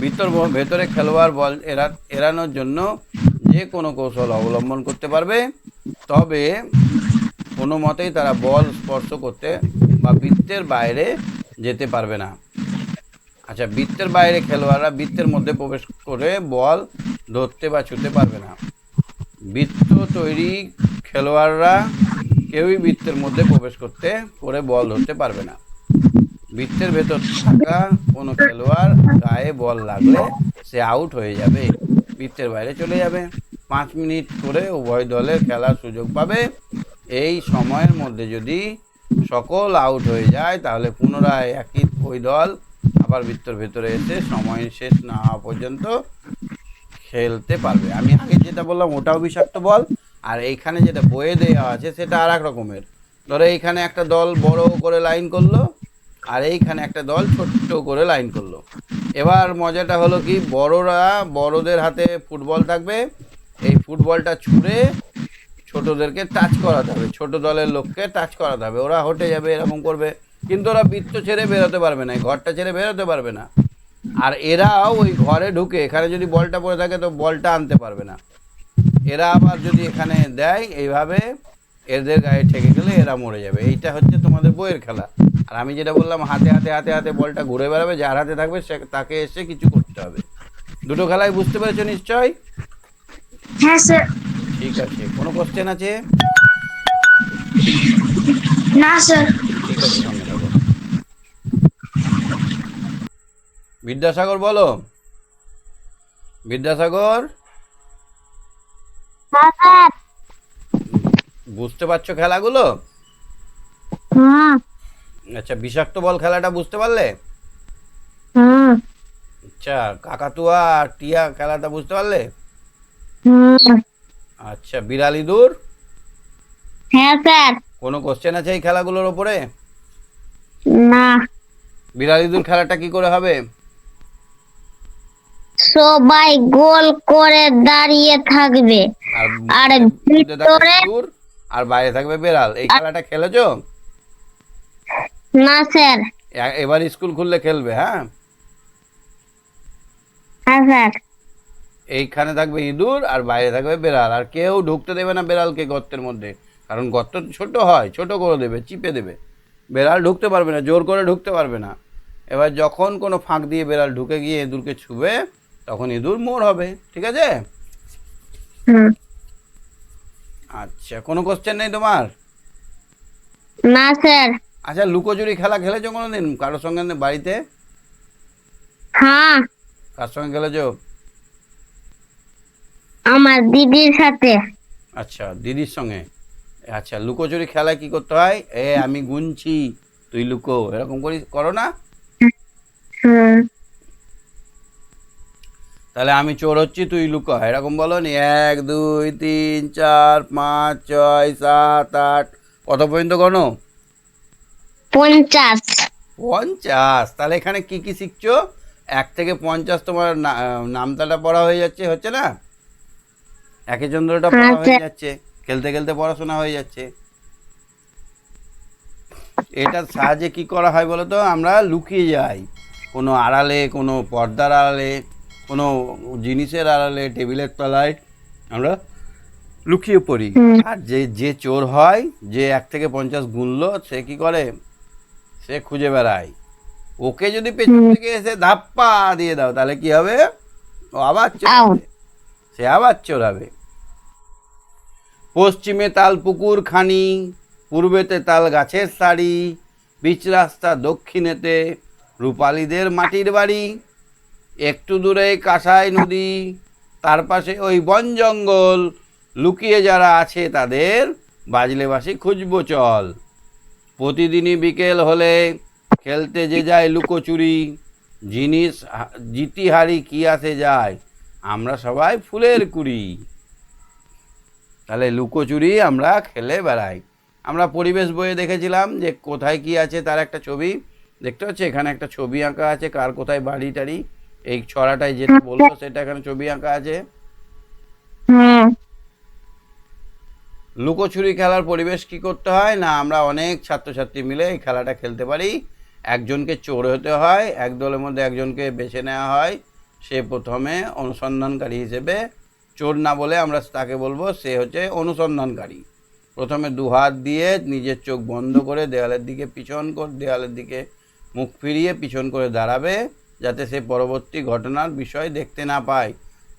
বৃত্তর ভেতরে খেলোয়াড় বল এড়ানোর জন্য যে কোনো কৌশল অবলম্বন করতে পারবে, তবে কোনো মতেই তারা বল স্পর্শ করতে বা বৃত্তের বাইরে যেতে পারবে না। আচ্ছা, বৃত্তের বাইরে খেলোয়াড়রা বৃত্তের মধ্যে প্রবেশ করে বল ধরতে বা ছুঁতে পারবে না। বৃত্ত তৈরি খেলোয়াড়রা কেউই বৃত্তের মধ্যে প্রবেশ করে বল ধরতে পারবে না। বৃত্তের ভেতর থাকা কোনো খেলোয়াড় গায়ে বল লাগলে সে আউট হয়ে যাবে, বৃত্তের বাইরে চলে যাবে। 5 মিনিট করে উভয় দলে খেলার সুযোগ পাবে। এই সময়ের মধ্যে যদি সকল আউট হয়ে যায় তাহলে পুনরায় ওই দল আবার বৃত্তর ভেতরে এসে সময় শেষ না হওয়া পর্যন্ত খেলতে পারবে। আমি আগে যেটা বললাম ওটাও বিষাক্ত বল, আর এইখানে যেটা বয়ে দেওয়া আছে সেটা আর এক রকমের। ধরো এইখানে একটা দল বড় করে লাইন করলো, আর এইখানে একটা দল ছোট্ট করে লাইন করলো। এবার মজাটা হলো কি, বড়দের হাতে ফুটবল থাকবে, এই ফুটবলটা ছুঁড়ে ছোটদেরকে টাচ করাতে হবে, ছোট দলের লোককে টাচ করাতে হবে, ওরা হটে যাবে, এরকম করবে। কিন্তু ওরা বৃত্ত ছেড়ে বেরোতে পারবে না, ঘরটা ছেড়ে বেরোতে পারবে না। আর এরাও ওই ঘরে ঢুকে এখানে যদি বলটা পড়ে থাকে তো বলটা আনতে পারবে না। এরা আবার যদি এখানে দেয় এইভাবে এদের গায়ে ঠেকে গেলে এরা মরে যাবে। এইটা হচ্ছে তোমাদের বইয়ের খেলা। আর আমি যেটা বললাম হাতে হাতে হাতে হাতে বলটা ঘুরে বেড়াবে, যার হাতে থাকবে সে তাকে এসে কিছু করতে হবে। দুটো খেলাই বুঝতে পেরেছো নিশ্চয়? হ্যাঁ স্যার। ঠিক আছে, কোনো কোশ্চেন আছে? না স্যার। ঠিক আছে, সঙ্গে থাকো। বিদ্যাসাগর বলো। বিদ্যাসাগর, হ্যাঁ স্যার। বুঝতে পারছো খেলাগুলো? হুম আচ্ছা, বিষাক্ত বল খেলাটা বুঝতে পারলে? হুম আচ্ছা, কাকাতুয়া আর টিয়া খেলাটা বুঝতে পারলে? হুম। আচ্ছা, বিড়াল ইঁদুর, হ্যাঁ স্যার। কোনো কোশ্চেন আছে এই খেলাগুলোর ওপরে? না। বিড়াল ইঁদুর খেলাটা কি করে হবে? সবাই গোল করে দাঁড়িয়ে থাকবে, আর আর মধ্যে থাকবে ভিতরে ইঁদুর আর বাইরে থাকবে বেড়াল। এই খেলাটা খেলেছো? না স্যার। এবার স্কুল খুললে খেলবে, হ্যাঁ? হ্যাঁ স্যার। এইখানে থাকবে ইঁদুর আর বাইরে থাকবে বেড়াল, আর কেউ ঢুকতে দেবে না বেড়ালকে গর্তের মধ্যে, কারণ গর্ত ছোট হয়, ছোট করে দেবে, চিপে দেবে। বেড়াল ঢুকতে পারবে না, জোর করে ঢুকতে পারবে না। এবার যখন কোনো ফাঁক দিয়ে বেড়াল ঢুকে গিয়ে ইঁদুরকে ছুবে তখন ইঁদুর মোর হবে। ঠিক আছে? হুম। আচ্ছা, কোনো কোশ্চেন নেই তোমার? না স্যার। আচ্ছা, লুকোচুরি খেলা খেলেছো কোনোদিন কারোর সঙ্গে বাড়িতে? হ্যাঁ, কার সঙ্গে খেলেছো? আমার দিদির সাথে। আচ্ছা, দিদির সঙ্গে। আচ্ছা, লুকোচুরি খেলায় কি করতে হয়? আমি গুনছি, তুই লুকো, এরকম করো না? হুম। তাহলে আমি চোর হচ্ছি, তুই লুকো, এরকম বলো নি? 1 2 3 4 5 6 7 8, কত পর্যন্ত গণো? 50। 50। তাহলে এখানে কি কি শিখছো? 1 থেকে 50 তোমার নামতাটা পড়া হয়ে যাচ্ছে, হচ্ছে না? একে চন্দ্রটা পড়া হয়ে যাচ্ছে, খেলতে খেলতে পড়াশোনা হয়ে যাচ্ছে। এটার সাহায্যে কি করা হয় বলো তো? আমরা লুকিয়ে যাই কোনো আড়ালে, কোনো পর্দার আড়ালে, কোনো জিনিসের আড়ালে, টেবিলের তলায় আমরা লুকিয়ে পড়ি। আর যে যে চোর হয়, যে 1 থেকে 50 গুনলো, সে কি করে? সে খুঁজে বেড়ায়। ওকে যদি পেছন থেকে এসে ধাপ্পা দিয়ে দাও তাহলে কি হবে? ও আবার চোরাবে, সে আবার চোরাবে। পশ্চিমে তাল পুকুর খানি, পূর্বেতে তাল গাছের সারি, পিচ রাস্তা দক্ষিণেতে রূপালীদের মাটির বাড়ি, একটু দূরে কাঁসাই নদী, তার পাশে ওই বন জঙ্গল, লুকিয়ে যারা আছে তাদের বাজলে বাসি খুঁজবো চল। প্রতিদিনই বিকেল হলে খেলতে যে যায় লুকোচুরি, জিনিস জিতি হারি কি আসে যায়, আমরা সবাই ফুলের কুড়ি। তাহলে লুকোচুরি আমরা খেলে বেড়াই। আমরা পরিবেশ বইয়ে দেখেছিলাম যে কোথায় কি আছে তার একটা ছবি দেখতে হচ্ছে, এখানে একটা ছবি আঁকা আছে, কার কোথায় বাড়ি টাড়ি, এই ছড়াটায় যেটা বললো সেটা এখানে ছবি আঁকা আছে। লুকোচুরি খেলার পরিবেশ কি করতে হয় না, আমরা অনেক ছাত্রছাত্রী মিলে এই খেলাটা খেলতে পারি। একজনকে চোর হতে হয়, এক দলের মধ্যে একজনকে বেছে নেওয়া হয়, সে প্রথমে অনুসন্ধানকারী হিসেবে, চোর না বলে আমরা তাকে বলবো সে হচ্ছে অনুসন্ধানকারী। প্রথমে 2 হাত দিয়ে নিজের চোখ বন্ধ করে দেওয়ালের দিকে দেওয়ালের দিকে মুখ ফিরিয়ে পিছন করে দাঁড়াবে, যাতে সে পরবর্তী ঘটনার বিষয় দেখতে না পায়।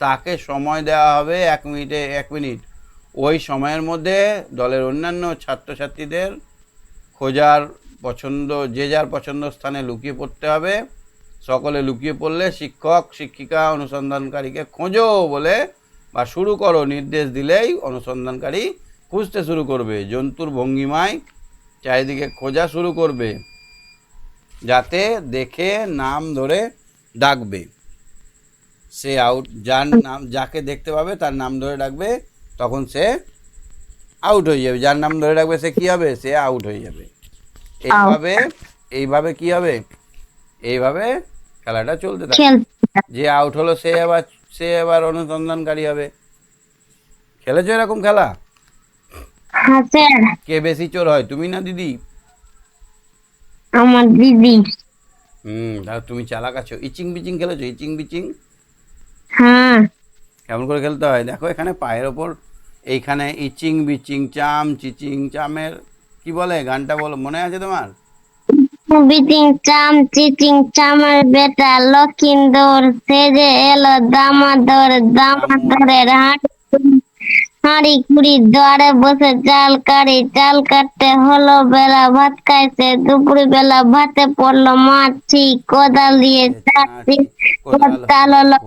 তাকে সময় দেওয়া হবে 1 মিনিট। ওই সময়ের মধ্যে দলের অন্যান্য ছাত্রছাত্রীদের খোঁজার পছন্দ, যে যার পছন্দ স্থানে লুকিয়ে পড়তে হবে। সকলে লুকিয়ে পড়লে শিক্ষক শিক্ষিকা অনুসন্ধানকারীকে খোঁজো বলে বা শুরু করো নির্দেশ দিলেই অনুসন্ধানকারী খুঁজতে শুরু করবে, জন্তুর ভঙ্গিমায় চারিদিকে খোঁজা শুরু করবে, যাতে দেখে নাম ধরে ডাকবে। সে আউট, যার নাম যাকে দেখতে পাবে তার নাম ধরে ডাকবে, তখন সে আউট হয়ে যাবে। যার নাম ধরে ডাকবে সে কি হবে? সে আউট হয়ে যাবে। এইভাবে এইভাবে কি হবে? এইভাবে খেলাটা চলতে থাকে। যে আউট হলো সে আবার অনুসন্ধানকারী হবে। খেলেছো এরকম খেলা? হ্যাঁ স্যার, কে বেশি চোর হয়, তুমি না দিদি? আমার দিদি। তাহলে তুমি চালাক আছো। ইচিং বিচিং খেলেছো? ইচিং বিচিং হ্যাঁ কেমন করে খেলতে হয় দেখো, এখানে পায়ের ওপর এইখানে ইচিং বিচিং চাম চিচিং চামের কি বলে গানটা, বলো, মনে আছে তোমার? বিচিং চাম চিচিং চামের বেটা লক্ষিন্দর সেজে এলো দামাদরের হাঁড়ি কুড়ি দুয়ারে বসে চাল কাটতে হলো বেলা, ভাত খাইছে দুপুর বেলা, ভাতে পড়লো মাছি, কোদাল দিয়ে চাচ্ছি কোদাল হলো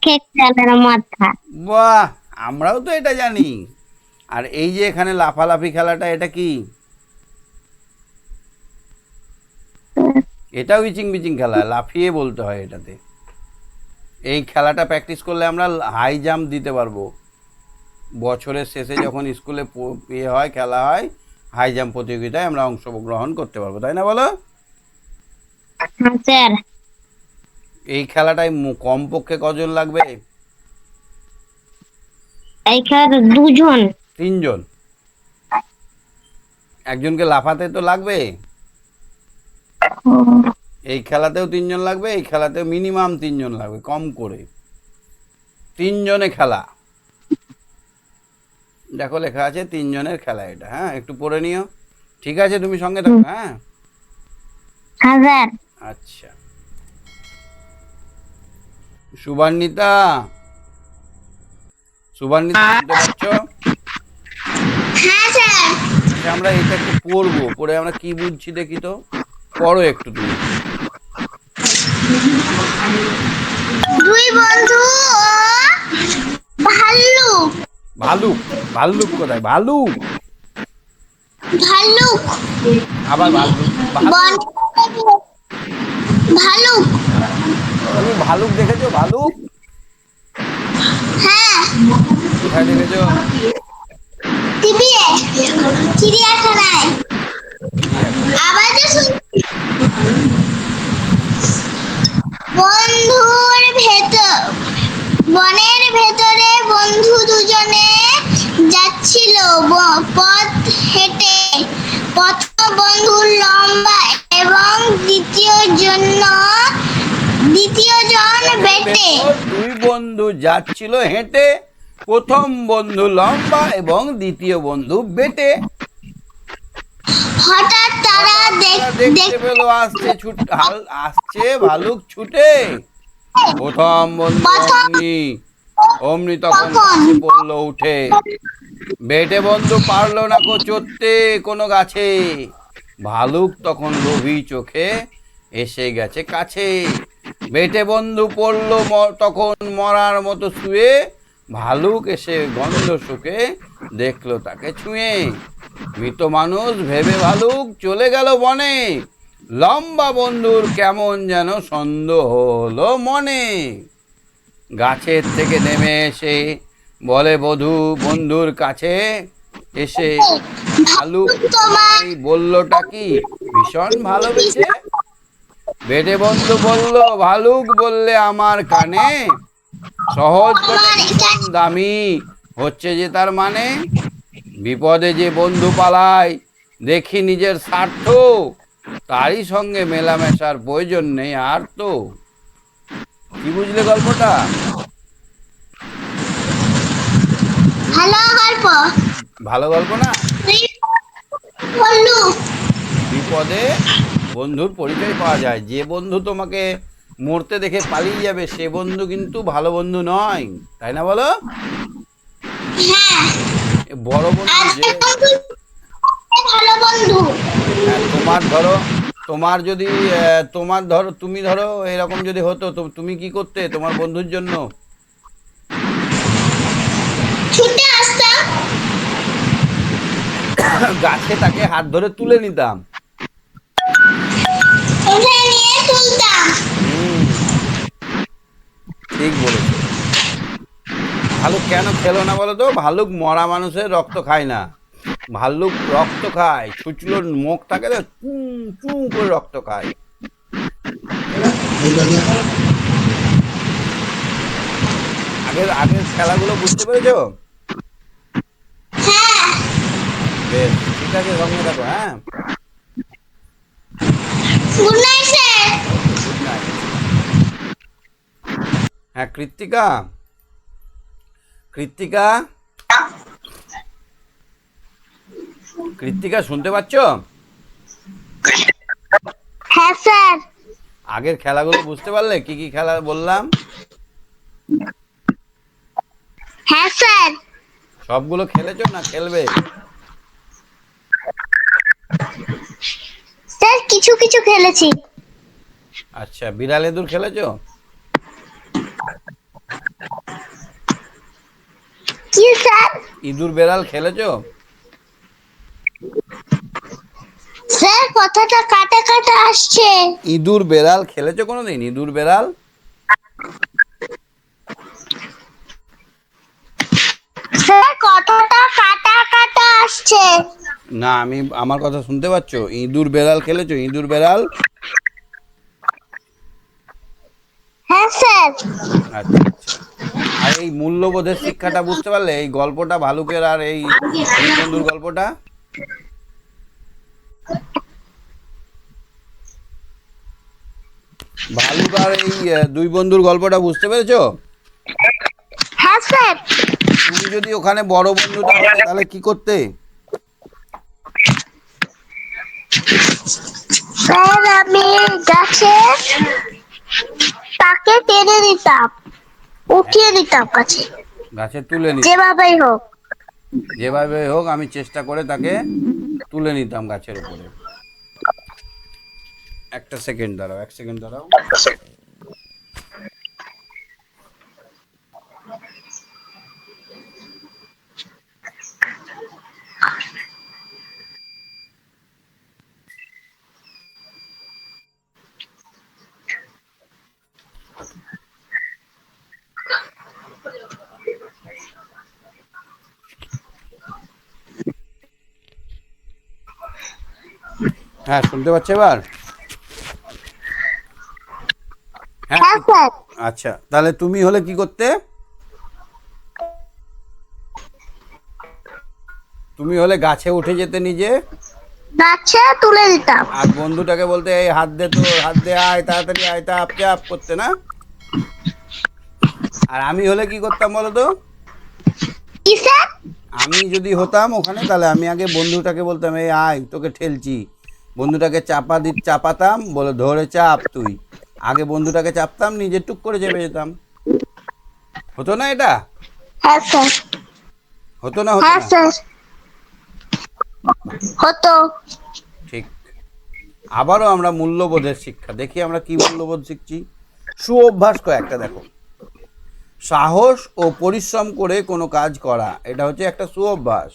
খেয়ালের মাথা। বাহ, আমরাও তো এটা জানি। আর এই যে এখানে লাফালাফি খেলাটা, এটা কি? এটাও ইচিং বিচিং খেলা, লাফিয়ে বলতে হয় এটাতে। এই খেলাটা প্র্যাকটিস করলে আমরা হাই জাম্প দিতে পারবো। বছরের শেষে যখন স্কুলে হয়, খেলা হয়, হাই জাম্প প্রতিযোগিতায় আমরা অংশগ্রহণ করতে পারবো, তাই না বলো? স্যার, এই খেলাটায় কমপক্ষে কজন লাগবে? এই খেলাতে দুজন। 3 জন। একজনকে লাফাতে তো লাগবে। এই খেলাতেও 3 জন লাগবে, এই খেলাতেও মিনিমাম 3 জন লাগবে, কম করে 3 জনে খেলা। দেখো লেখা আছে 3 জনের খেলা এটা। হ্যাঁ, একটু পড়ে নিও। ঠিক আছে, তুমি সঙ্গে থাকো। হ্যাঁ, হ্যাঁ স্যার। আচ্ছা। সুবর্ণিতা, সুবর্ণিতা শুনতে পাচ্ছ? হ্যাঁ স্যার। আচ্ছা, আমরা এটা একটু পড়বো, পড়ে আমরা কি বুঝছি দেখি তো। পড়ো একটু তুমি। দুই বন্ধু ও ভাল্লুক। ভালুক? ভাল্লুক কোথায়? ভালুক? ভাল্লুক আবার ভাল্লুক? ভালুক? ভাল্লুক। তুমি ভালুক দেখেছো? ভালুক হ্যাঁ, কোথায় দেখেছো? টিভিতে, চিড়িয়াখানায়। আওয়াজও শুনছি। বনের ভেতরে বন্ধু দুজনে যাচ্ছিল পথ হেঁটে। প্রথম বন্ধু লম্বা এবং দ্বিতীয়জন বেটে। দুই বন্ধু যাচ্ছিল হেঁটে, প্রথম বন্ধু লম্বা এবং দ্বিতীয় বন্ধু বেটে। হঠাৎ তারা দেখতে পেলো আসছে ভালুক ছুটে। প্রথম বন্ধু অমনি তখন গাছে পড়লো উঠে। বেটে বন্ধু পারলো না চড়তে কোনো গাছে। ভালুক তখন লোভী চোখে এসে গেছে কাছে। বেটে বন্ধু পড়লো তখন মরার মতো শুয়ে। ভালুক এসে গন্ধ শুকে দেখলো তাকে ছুঁয়ে। মৃত মানুষ ভেবে ভালুক চলে গেল বনে। লম্বা বন্ধুর কেমন যেন সন্দেহ হলো মনে। গাছের থেকে নেমে এসে বলে বন্ধুর কাছে এসে, ভালুক তোমায় বললোটা কি ভীষণ ভালোবেসে? বেটে বন্ধু বলল, ভালুক বললে আমার কানে, সহজ বটে ভীষণ দামি হচ্ছে যে তার মানে। বিপদে যে বন্ধু পালায় দেখি নিজের স্বার্থ, তারই সঙ্গে মেলামেশার প্রয়োজন নেই আর তো। কি বুঝলে গল্পটা? ভালো গল্প না? বিপদে বন্ধুর পরিচয় পাওয়া যায়। যে বন্ধু তোমাকে মরতে দেখে পালিয়ে যাবে সে বন্ধু কিন্তু ভালো বন্ধু নয়, তাই না বলো? বড় বন্ধু যে ভালো বন্ধু। তুমি ধরো এরকম যদি হতো তো তুমি কি করতে তোমার বন্ধুর জন্য? ছুটে আসতাম, গাছে তাকে হাত ধরে তুলে নিতাম। উঠে নিয়ে তুলতাম। হুম, ঠিক বলেছো। ভালুক কেন খেলো না বলো তো? ভালুক মরা মানুষের রক্ত খায় না। ভাল্লুক রক্ত খায়, ছুঁচলোর মুখ থাকে তো, চু চু করে রক্ত খায়। আগের আগের খেলাগুলো বুঝতে পেরেছো? হ্যাঁ, বেশ, ঠিক আছে, সঙ্গে থাকো। হ্যাঁ, good night sir. Good night. হ্যাঁ, কৃত্তিকা, কৃত্তিকা, কৃত্তিকা, শুনতে পাচ্ছ? হ্যাঁ স্যার। আগের খেলাগুলো বুঝতে পারলে? কি কি খেলা বললাম? হ্যাঁ স্যার। সবগুলো খেলেছো না খেলবে? স্যার কিছু কিছু খেলেছি। আচ্ছা, বিড়াল ইঁদুর খেলেছো? কি স্যার? ইঁদুর বেড়াল খেলেছো? স্যার কথাটা কাটা কাটা আসছে। ইঁদুর বেড়াল খেলেছো কোনোদিন? ইঁদুর বেড়াল? স্যার কথাটা কাটা কাটা আসছে। না, আমি আমার কথা শুনতে পাচ্ছ? ইঁদুর বেড়াল খেলেছো? ইঁদুর বেড়াল? হ্যাঁ স্যার। আচ্ছা আচ্ছা। আর এই মূল্যবোধের শিক্ষাটা বুঝতে পারলে? এই গল্পটা ভালুকের আর এই দুই বন্ধুর গল্পটা, ভালুক আর এই দুই বন্ধুর গল্পটা বুঝতে পেরেছো? হ্যাঁ স্যার। তুমি যদি ওখানে বড় বন্ধুটা হতে তাহলে কি করতে? স্যার আমি গাছে তাকে টেনে নিতাম, উঠিয়ে নিতাম গাছে, গাছে তুলে নিত, যেভাবেই হোক। যেভাবে হোক আমি চেষ্টা করে তাকে তুলে নিতাম গাছের উপরে। একটা সেকেন্ড দাঁড়াও, এক সেকেন্ড দাঁড়াও। হ্যাঁ, শুনতে পাচ্ছ এবার? হ্যাঁ, হ্যাঁ স্যার। আচ্ছা, তাহলে তুমি হলে কি করতে? তুমি হলে গাছে উঠে যেতে নিজে, গাছে তুলে দিতাম। আর বন্ধুটাকে বলতে এই হাত দে, তো হাত দে, আয় তাড়াতাড়ি আয়, চাপ চাপ করতে না? আর আমি হলে কি করতাম বলো তো? কি স্যার? আমি যদি হতাম ওখানে, তাহলে আমি আগে বন্ধুটাকে বলতাম এই আয়, তোকে ঠেলছি। বন্ধুটাকে চাপাতাম, বলে ধরে চাপ তুই। আগে বন্ধুটাকে চাপতাম, নিজে টুক করে চেপে যেতাম। হতো না এটা? হ্যাঁ স্যার। হতো না? হতো হ্যাঁ না? স্যার হতো। ঠিক। আবারও আমরা মূল্যবোধের শিক্ষা দেখি, আমরা কি মূল্যবোধ শিখছি। সুঅভ্যাস কয়েকটা দেখো। সাহস ও পরিশ্রম করে কোনো কাজ করা, এটা হচ্ছে একটা সুঅভ্যাস।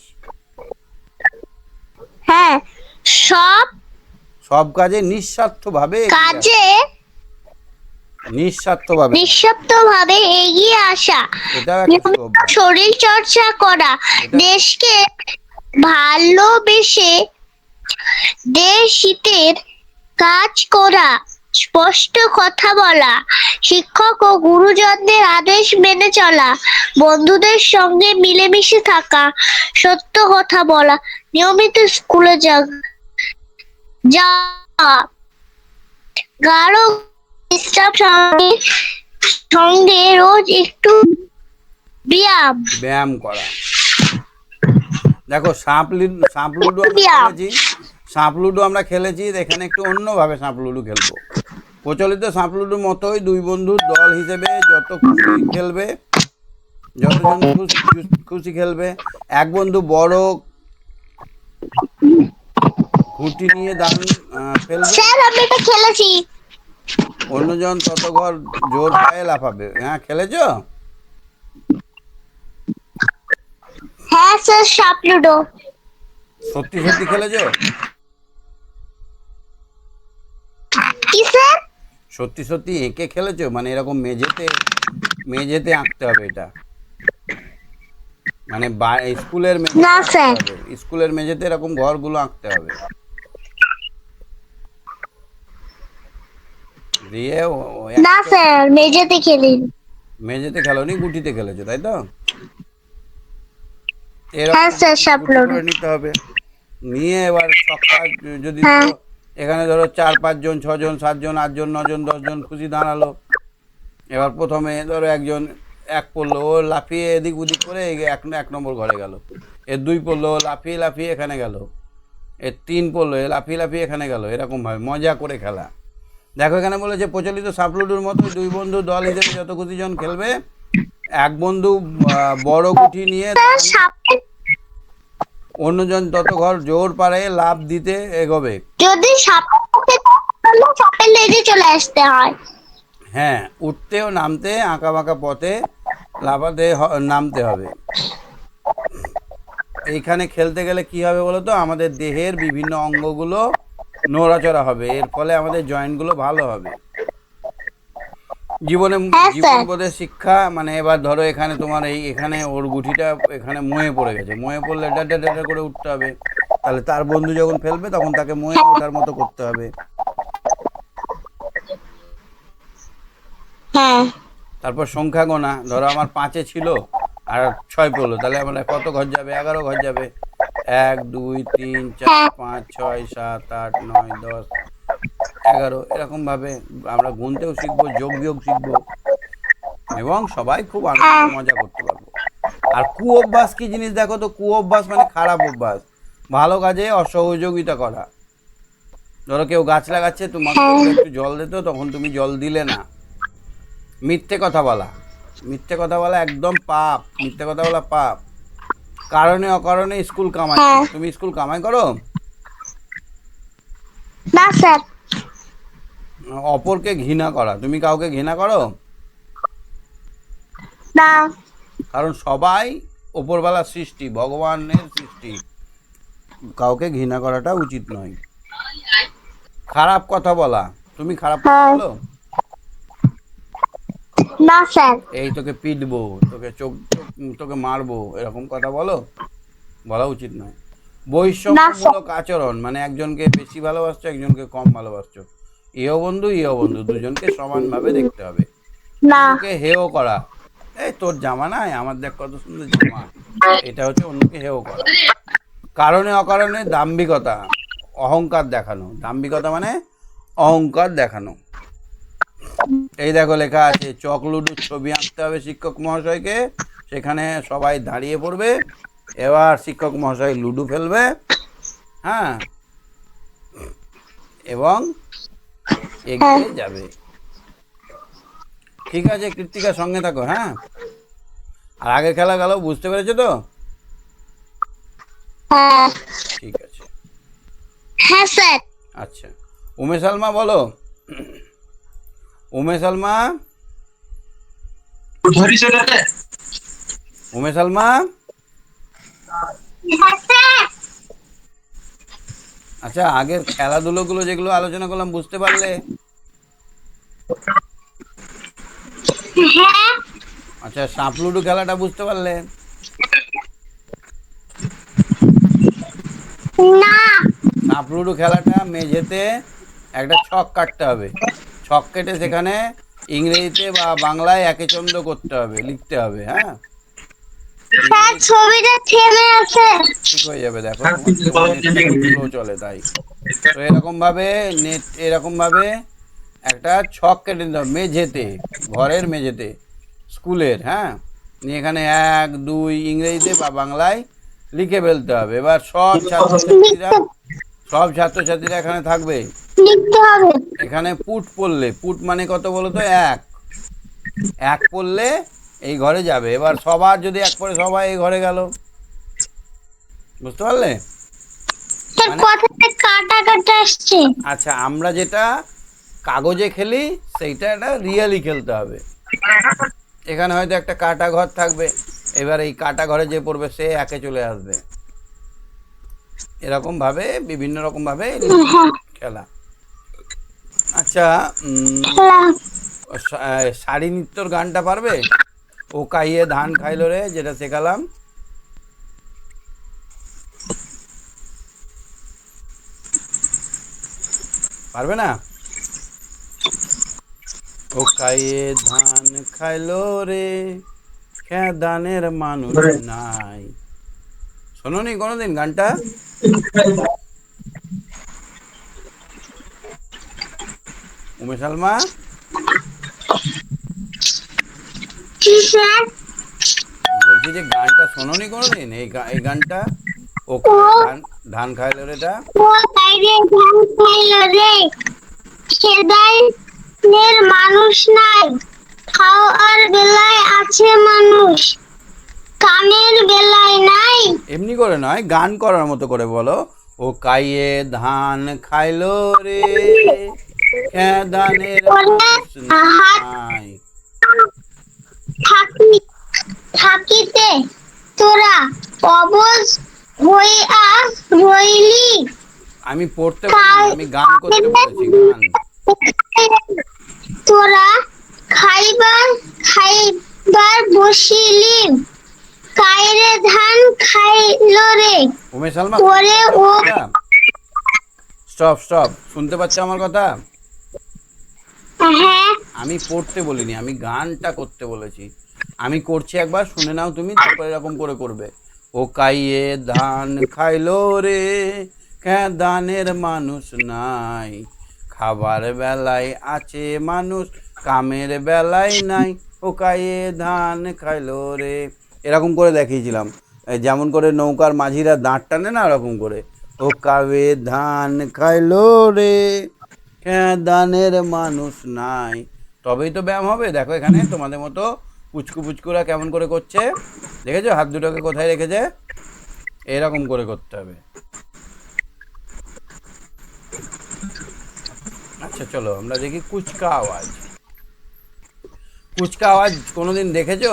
হ্যাঁ, সব সব কাজে নিঃস্বার্থভাবে এগিয়ে আসা। কাজে নিঃস্বার্থভাবে, নিঃশব্দভাবে এগিয়ে আসা, এটাও একটা নিয়মিত সুঅভ্যাস। শরীর চর্চা করা, এটা দেশকে ভালোবেসে দেশ হিতের কাজ করা, স্পষ্ট কথা বলা, শিক্ষক ও গুরুজনদের আদেশ মেনে চলা, বন্ধুদের সঙ্গে মিলেমিশে থাকা, সত্য কথা বলা, নিয়মিত স্কুলে যাওয়া, গাঢ় বিশ্রাম সঙ্গে রোজ একটু ব্যায়াম করা। দেখো, সাপ লুডো আমরা ব্যায়াম। খেলেছি, সাপ লুডো আমরা খেলেছি। এখানে একটু অন্যভাবে সাপ লুডো খেলবো। প্রচলিত সাপ লুডোর মতোই দুই বন্ধুর দল হিসেবে যত খুশি খেলবে, যতজন খুশি খেলবে। এক বন্ধু বড় খুঁটি নিয়ে দান ফেলবে, স্যার আমি এটা খেলেছি। অন্যজন তত ঘর জোর পায়ে লাফাবে। হ্যাঁ, খেলেছো? হ্যাঁ স্যার, সাপ লুডো। সত্যি সত্যি খেলেছো? কি স্যার? সত্যি সত্যি এঁকে খেলেছো? মানে এরকম মেঝেতে মেঝেতে আঁকতে হবে এটা, মানে স্কুলের মেঝেতে না আঁকতে স্যার। হবে, স্কুলের মেঝেতে এরকম ঘরগুলো আঁকতে হবে। দিয়ে না স্যার, মেঝেতে খেলি। মেঝেতে খেলোনি, গুটিতে খেলেছো তাই তো? হ্যাঁ এরকম স্যার, গুটি সাপ গুটি লুডো। করে নিতে হবে। নিয়ে এবার ছক্কা, যদি হ্যাঁ ধরো এখানে ধরো 4-5 জন 6 জন 7 জন 8 জন 9 জন 10 জন খুশি দাঁড়ালো। এবার প্রথমে ধরো একজন এক পড়লো, ও লাফিয়ে এদিক ওদিক করে এক নম্বর ঘরে গেল। এর 2 পড়লো, ও লাফিয়ে লাফিয়ে এখানে গেল। এর 3 পড়লো, এ লাফিয়ে লাফিয়ে এখানে গেল। এরকমভাবে মজা করে খেলা। দেখো এখানে বলেছে প্রচলিত সাপলুডুর মতোই 2 বন্ধু দল হিসেবে যত খুশি জন খেলবে। এক বন্ধু বড় গুটি নিয়ে স্যার, সাপের অন্যজন তত ঘর জোর পারে লাফ দিতে এগোবে। যদি সাপের মুখে তাহলে সাপের লেজে চলে আসতে হয়। হ্যাঁ, উঠতে ও নামতে আঁকা বাঁকা পথে লাফাতে নামতে হবে। এইখানে খেলতে গেলে কি হবে বলো তো, আমাদের দেহের বিভিন্ন অঙ্গগুলো নড়াচড়া হবে, এর ফলে আমাদের জয়েন্টগুলো ভালো হবে। জীবনে হ্যাঁ স্যার। জীবনবোধের শিক্ষা, মানে এবার ধরো এখানে তোমার এখানে ওর গুটিটা এখানে ময়ে পড়ে গেছে, ময়ে পড়লে ডা ডা করে উঠতে হবে। তাহলে তার বন্ধু যখন ফেলবে তখন তাকে ময়ে ওঠার মতো করতে হবে। হ্যাঁ তারপর সংখ্যা গোনা, ধরো আমার 5-এ ছিল আর 6 পড়লো, তাহলে আমার কত ঘর যাবে? 11 ঘর যাবে। 1 2 3 4 5 6 7 8 9 10 11, এরকমভাবে আমরা গুনতেও শিখবো, যোগ বিয়োগ শিখবো, এবং সবাই খুব আনন্দ মজা করতে পারবো। আর কুঅভ্যাস কি জিনিস দেখো তো? কুঅভ্যাস মানে খারাপ অভ্যাস, ভালো কাজে অসহযোগিতা করা। ধরো কেউ গাছ লাগাচ্ছে, তোমাকে একটু জল দিত, তখন তুমি জল দিলে না। মিথ্যে কথা বলা, মিথ্যে কথা বলা একদম পাপ, মিথ্যে কথা বলা পাপ। কারণে অকারণে স্কুল কামাই করো। তুমি স্কুল কামাই করো? না স্যার। অপরকে ঘৃণা করা, তুমি কাউকে ঘৃণা করো? না কারণ সবাই ওপরওয়ালার সৃষ্টি, ভগবানের সৃষ্টি, কাউকে ঘৃণা করাটা উচিত নয়। খারাপ কথা বলা, তুমি খারাপ কথা বলো? না স্যার। এই তোকে পিটবো, তোকে তোকে মারবো, এরকম কথা বলো? বলা উচিত নয়। বৈষম্যমূলক আচরণ, মানে একজনকে বেশি ভালোবাসছো, একজনকে কম ভালোবাসছো। ইহ বন্ধু দুজনকে সমানভাবে দেখতে হবে। না অন্যকে হেয় করা, এই তোর জামা নাই, আমার দেখ কত সুন্দর জামা, এটা হচ্ছে অন্যকে হেয় করা। কারণে অকারণে দাম্ভিকতা, অহংকার দেখানো। দাম্ভিকতা মানে অহংকার দেখানো। এই দেখো লেখা আছে, চক লুডুর ছবি আঁকতে হবে শিক্ষক মহাশয়কে। সেখানে সবাই দাঁড়িয়ে পড়বে। এবার শিক্ষক মহাশয় লুডু ফেলবে, হ্যাঁ, এবং এগিয়ে যাবে। ঠিক আছে কৃত্তিকা, সঙ্গে থাকো, হ্যাঁ। আর আগে খেলা গেল, বুঝতে পেরেছো তো? হ্যাঁ ঠিক আছে, হ্যাঁ স্যার। আচ্ছা। উমেশ আলমা বলো। উমেশ আলমা, উমেশ আলমা। হ্যাঁ স্যার। আচ্ছা, আগের খেলাধুলোগুলো যেগুলো আলোচনা করলাম বুঝতে পারলে? হ্যাঁ। আচ্ছা, সাপ লুডু খেলাটা বুঝতে পারলে? না সাপ লুডু খেলাটা মেঝেতে একটা ছক কাটতে হবে। ছক কেটে সেখানে ইংরেজিতে বা বাংলায় একে চন্দ্র করতে হবে, লিখতে হবে, হ্যাঁ। স্যার, ছবিটা থেমে আছে। ঠিক হয়ে যাবে, দেখো স্লো চলে তাই। তো এরকম ভাবে একটা ছক কেটে নিতে হবে মেঝেতে, ঘরের মেঝেতে, স্কুলের, হ্যাঁ। নিয়ে এখানে 1 2 ইংরেজিতে বা বাংলায় লিখে ফেলতে হবে। এবার সব ছাত্রছাত্রীরা এখানে থাকবে। লিখতে হবে। এখানে পুট পড়লে, পুট মানে কত বলো তো? 1 পড়লে এই ঘরে যাবে। এবার সবার যদি 1 পড়ে, সবাই এই ঘরে গেল। বুঝতে পারলে? স্যার, কথাটা কাটা কাটা আসছে। আচ্ছা, আমরা যেটা কাগজে খেলি সেইটা একটা রিয়েলি খেলতে হবে। এখানে হয়তো একটা কাটা ঘর থাকবে, এবার এই কাটা ঘরে যে পড়বে সে একে চলে আসবে। এরকম ভাবে বিভিন্ন রকম ভাবে খেলা। আচ্ছা, শাড়ি নৃত্যর গানটা পারবে? ও কাইয়ে ধান খাইলো রে, যেটা শেখালাম। পারবে না? ও কাইয়ে ধান খাইলো রে, দানের মানুষ নাই। শোনোনি কোনোদিন গানটা? উমেশ আলমা, বলছি যে গানটা শোনোনি কোনোদিন? এই গানটা, ও ধান ধান খাইলো রে, এটা ও বাইরে ধান খাইলো রে, সেদাইনের মানুষ নাই, খাওয়ার বেলায় আছে মানুষ, কামের বেলায় নাই। এমনি করে নয়, গান করার মতো করে বলো। ও কাইয়ে ধান খাইলো রে, দানের মানুষ নাই। থাকিতে তোরা অবশ হইয়া রইলি, আমি পড়তে বলিনি, আমি গান করতে বলেছি, গান। তোরা খাইবার বসিলি, কাইরে ধান খাইলো রে, উমেশ আলমা, পরে ও স্টপ স্টপ, শুনতে পাচ্ছ আমার কথা? হ্যাঁ আমি পড়তে বলিনি, আমি গানটা করতে বলেছি। আমি করছি, একবার শুনে নাও তুমি, তারপর এরকম করে করবে। ও কাইয়ে ধান খাইলো রে, দানের মানুষ নাই, খাবার বেলায় আছে মানুষ, কামের বেলায় নাই। ও কাইয়ে ধান খাইলো রে, এরকম করে দেখিয়েছিলাম। যেমন করে নৌকার মাঝিরা দাঁড় টানে না, ওরকম করে। ও কাবে ধান খাইলো রে, দানের মানুষ নাই। তবেই তো ব্যায়াম হবে। দেখো এখানে তোমাদের মতো পুচকু পুচকুরা কেমন করে করছে, দেখেছো? হাত দুটোকে কোথায় রেখেছে, এরকম করে করতে হবে। আচ্ছা চলো আমরা দেখি কুচকা আওয়াজ। কুচকা আওয়াজ কোনোদিন দেখেছো?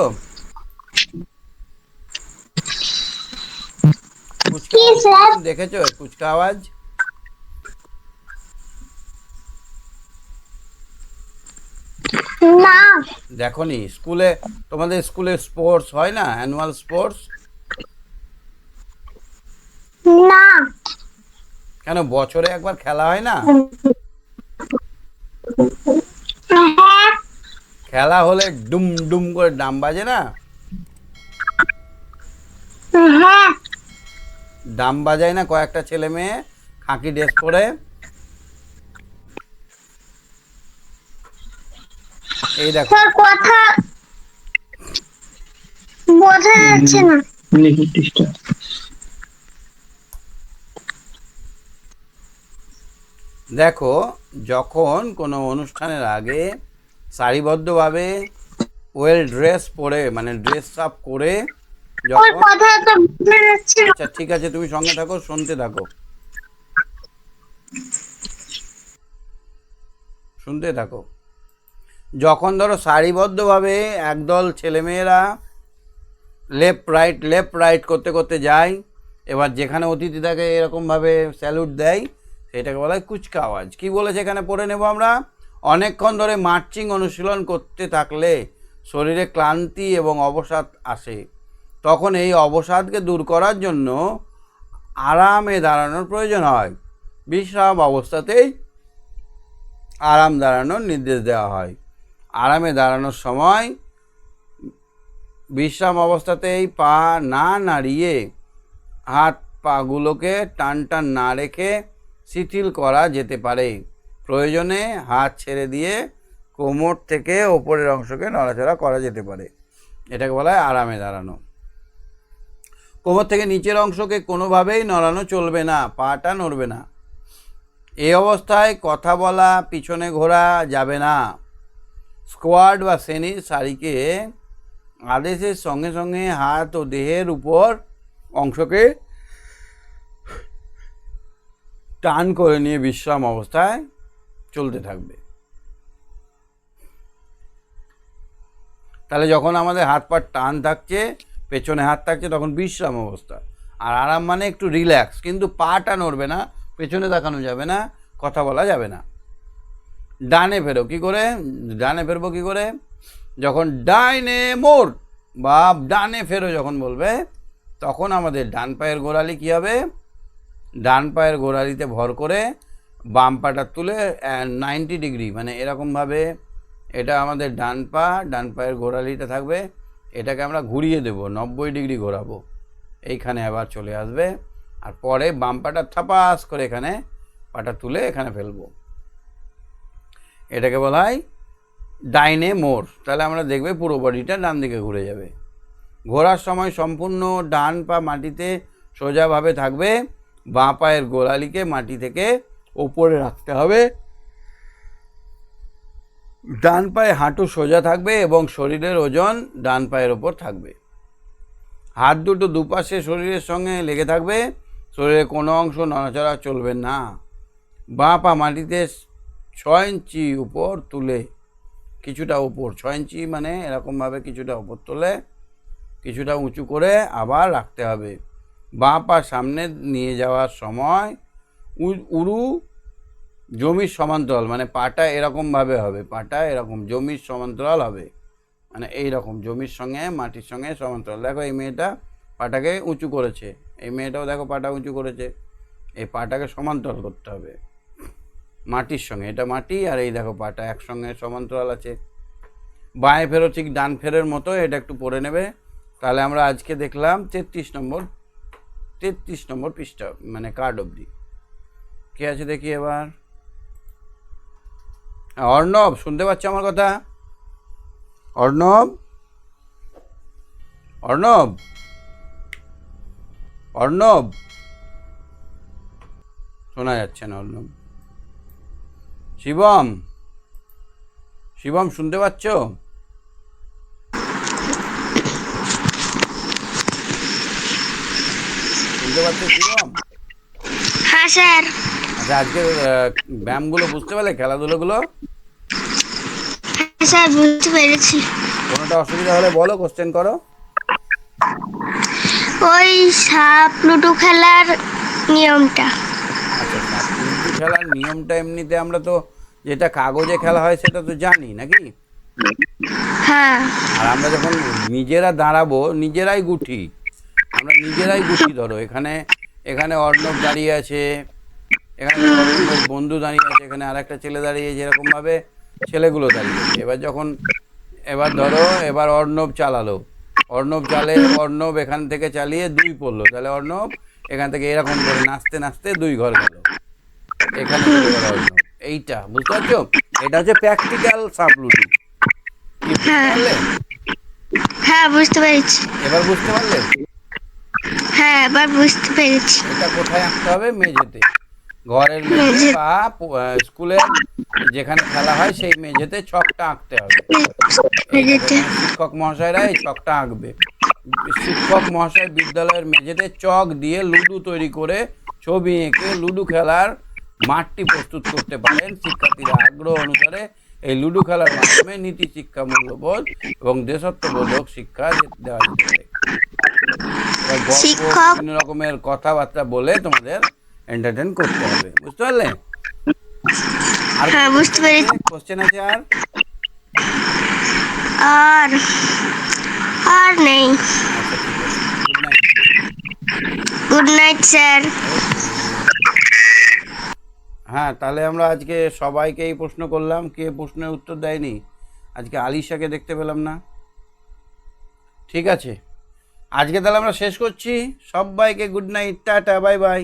কুচকা আওয়াজ দেখেছো? কুচকা আওয়াজ না দেখোনি? স্কুলে, তোমাদের স্কুলে স্পোর্টস হয় না, অ্যানুয়াল স্পোর্টস? না কেন, বছরে একবার খেলা হয় না? হ্যাঁ খেলা হলে ডুম ডুম করে ডাম বাজে না? হ্যাঁ ডাম বাজায় না কয়েকটা ছেলে মেয়ে খাকি ড্রেস পরে? এই দেখো, তোর কথা বোঝা যাচ্ছে না। দেখো যখন কোনো অনুষ্ঠানের আগে সারিবদ্ধভাবে ওয়েল ড্রেস পরে, মানে ড্রেস আপ করে তোর যখন, কথা তো বোঝা যাচ্ছে না। আচ্ছা ঠিক আছে, তুমি সঙ্গে থাকো, শুনতে থাকো, শুনতে থাকো। যখন ধরো সারিবদ্ধভাবে একদল ছেলেমেয়েরা লেফট রাইট করতে করতে যায়, এবার যেখানে অতিথি থাকে এরকমভাবে স্যালুট দেয়, সেটাকে বলা হয় কুচকা আওয়াজ। কী বলেছে এখানে পড়ে নেব আমরা। অনেকক্ষণ ধরে মার্চিং অনুশীলন করতে থাকলে শরীরে ক্লান্তি এবং অবসাদ আসে। তখন এই অবসাদকে দূর করার জন্য আরামে দাঁড়ানোর প্রয়োজন হয়। বিশ্রাম অবস্থাতেই আরাম দাঁড়ানোর নির্দেশ দেওয়া হয়। আরামে দাঁড়ানোর সময় বিশ্রাম অবস্থাতেই পা না নাড়িয়ে হাত পাগুলোকে টান টান না রেখে শিথিল করা যেতে পারে। প্রয়োজনে হাত ছেড়ে দিয়ে কোমর থেকে ওপরের অংশকে নড়াচড়া করা যেতে পারে। এটাকে বলা হয় আরামে দাঁড়ানো। কোমর থেকে নিচের অংশকে কোনোভাবেই নড়ানো চলবে না, পাটা নড়বে না। এই অবস্থায় কথা বলা, পিছনে ঘোরা যাবে না। স্কোয়াড বা শ্রেণীর সারিকে আদেশের সঙ্গে সঙ্গে হাত ও দেহের উপর অংশকে টান করে নিয়ে বিশ্রাম অবস্থায় চলতে থাকবে। তাহলে যখন আমাদের হাত পা টান থাকছে, পেছনে হাত থাকছে তখন বিশ্রাম অবস্থা। আর আরাম মানে একটু রিল্যাক্স, কিন্তু পাটা নড়বে না, পেছনে তাকানো যাবে না, কথা বলা যাবে না। ডানে ফেরো কী করে? ডানে ফেরবো কী করে? যখন ডাইনে মোড় বা ডানে ফেরো যখন বলবে, তখন আমাদের ডান পায়ের গোড়ালি কী হবে? ডান পায়ের গোড়ালিতে ভর করে বাম পাটা তুলে 90 ডিগ্রি, মানে এরকমভাবে এটা আমাদের ডান পায়ের গোড়ালিটা থাকবে, এটাকে আমরা ঘুরিয়ে দেব, 90 ডিগ্রি ঘোরাবো, এইখানে আবার চলে আসবে। আর পরে বাম পাটা থাপাস করে এখানে পাটা তুলে এখানে ফেলবো, এটাকে বলা হয় ডাইনে মোড়। তাহলে আমরা দেখবে পুরো বডিটা ডান দিকে ঘুরে যাবে। ঘোরার সময় সম্পূর্ণ ডান পা মাটিতে সোজাভাবে থাকবে, বাঁ পায়ের গোড়ালিকে মাটি থেকে ওপরে রাখতে হবে, ডান পায়ে হাঁটু সোজা থাকবে এবং শরীরের ওজন ডান পায়ের ওপর থাকবে। হাত দুটো দুপাশে শরীরের সঙ্গে লেগে থাকবে, শরীরের কোনো অংশ নড়াচড়া চলবে না। বাঁ পা মাটিতে 6 ইঞ্চি উপর তুলে, কিছুটা উপর, 6 ইঞ্চি মানে এরকমভাবে কিছুটা উপর তুলে কিছুটা উঁচু করে আবার রাখতে হবে। বাঁ পা সামনে নিয়ে যাওয়ার সময় উরু জমির সমান্তরাল, মানে পাটা এরকমভাবে হবে, পাটা এরকম জমির সমান্তরাল হবে, মানে এইরকম জমির সঙ্গে মাটির সঙ্গে সমান্তরাল। দেখো এই মেয়েটা পাটাকে উঁচু করেছে, এই মেয়েটাও দেখো পাটা উঁচু করেছে, এই পাটাকে সমান্তরাল করতে হবে মাটির সঙ্গে, এটা মাটি আর এই দেখো পাটা একসঙ্গে সমান্তরাল আছে। বাঁয়ে ফেরো ঠিক ডান ফেরের মতো, এটা একটু পড়ে নেবে। তাহলে আমরা আজকে দেখলাম 33 নম্বর পৃষ্ঠা, মানে কার্ড অবধি। কে আছে দেখি এবার? অর্ণব, শুনতে পাচ্ছ আমার কথা? অর্ণব, অর্ণব, অর্ণব, শোনা যাচ্ছে না অর্ণব। শিবম, শিবম শুনতে পাচ্ছ? শুনতে পাচ্ছ শিবম? হ্যাঁ স্যার। আচ্ছা, আজকে ব্যায়ামগুলো বুঝতে পারলে, খেলাধুলোগুলো? হ্যাঁ স্যার, বুঝতে পেরেছি। কোনোটা অসুবিধা হলে বলো, কোশ্চেন করো। ওই সাপ লুডো খেলার নিয়মটা। আচ্ছা, সাপলুডু খেলার নিয়মটা এমনিতে আমরা তো যেটা কাগজে খেলা হয় সেটা তো জানি নাকি? হ্যাঁ। আর আমরা যখন নিজেরা দাঁড়াবো, নিজেরাই গুটি, আমরা নিজেরাই গুটি ধরো, এখানে অর্ণব দাঁড়িয়ে আছে, এখানে অর্ণবের বন্ধু দাঁড়িয়ে আছে, এখানে আর একটা ছেলে দাঁড়িয়ে আছে, এরকমভাবে ছেলেগুলো দাঁড়িয়ে আছে। এবার ধরো এবার অর্ণব চালালো, অর্ণব এখান থেকে চালিয়ে 2 পড়লো, তাহলে অর্ণব এখান থেকে এরকম করে নাচতে নাচতে 2 ঘর গেল, এখানে অর্ণব। এইটা বুঝতে পারছো? এটা হচ্ছে প্র্যাকটিক্যাল সাপলুডু। হ্যাঁ বুঝতে পেরেছি। এবার বুঝতে পারলে? হ্যাঁ এবার বুঝতে পেরেছি। এটা কোথায় আঁকতে হবে? মেঝেতে, ঘরের মেঝে বা স্কুলের যেখানে খেলা হয় সেই মেঝেতে ছকটা আঁকতে হবে। শিক্ষক মহাশয়রা এই ছকটা আঁকবে। শিক্ষক মহাশয় বিদ্যালয়ের মেঝেতে চক দিয়ে লুডু তৈরি করে ছবি এঁকে লুডু খেলার মাঠটি প্রস্তুত করতে পারেন। শিক্ষার্থীরা আগ্রহ অনুসারে এই লুডু খেলার মাধ্যমে নীতি শিক্ষা, মূল্যবোধ এবং দেশত্ববোধক শিক্ষা দেওয়া যেতে পারে। বিভিন্ন রকমের কথাবার্তা বলে তোমাদের এন্টারটেইন করতে হবে, বুঝতে পারলে? আর বুঝতে পেরেছি। কোশ্চেন আছে? আর নেই। Good night sir. হ্যাঁ, তাহলে আমরা আজকে সবাইকে এই প্রশ্ন করলাম, কে প্রশ্নের উত্তর দেয়নি? আজকে আলিশাকে দেখতে পেলাম না। ঠিক আছে, আজকে তাহলে আমরা শেষ করছি। সবাইকে good night, tata, bye bye.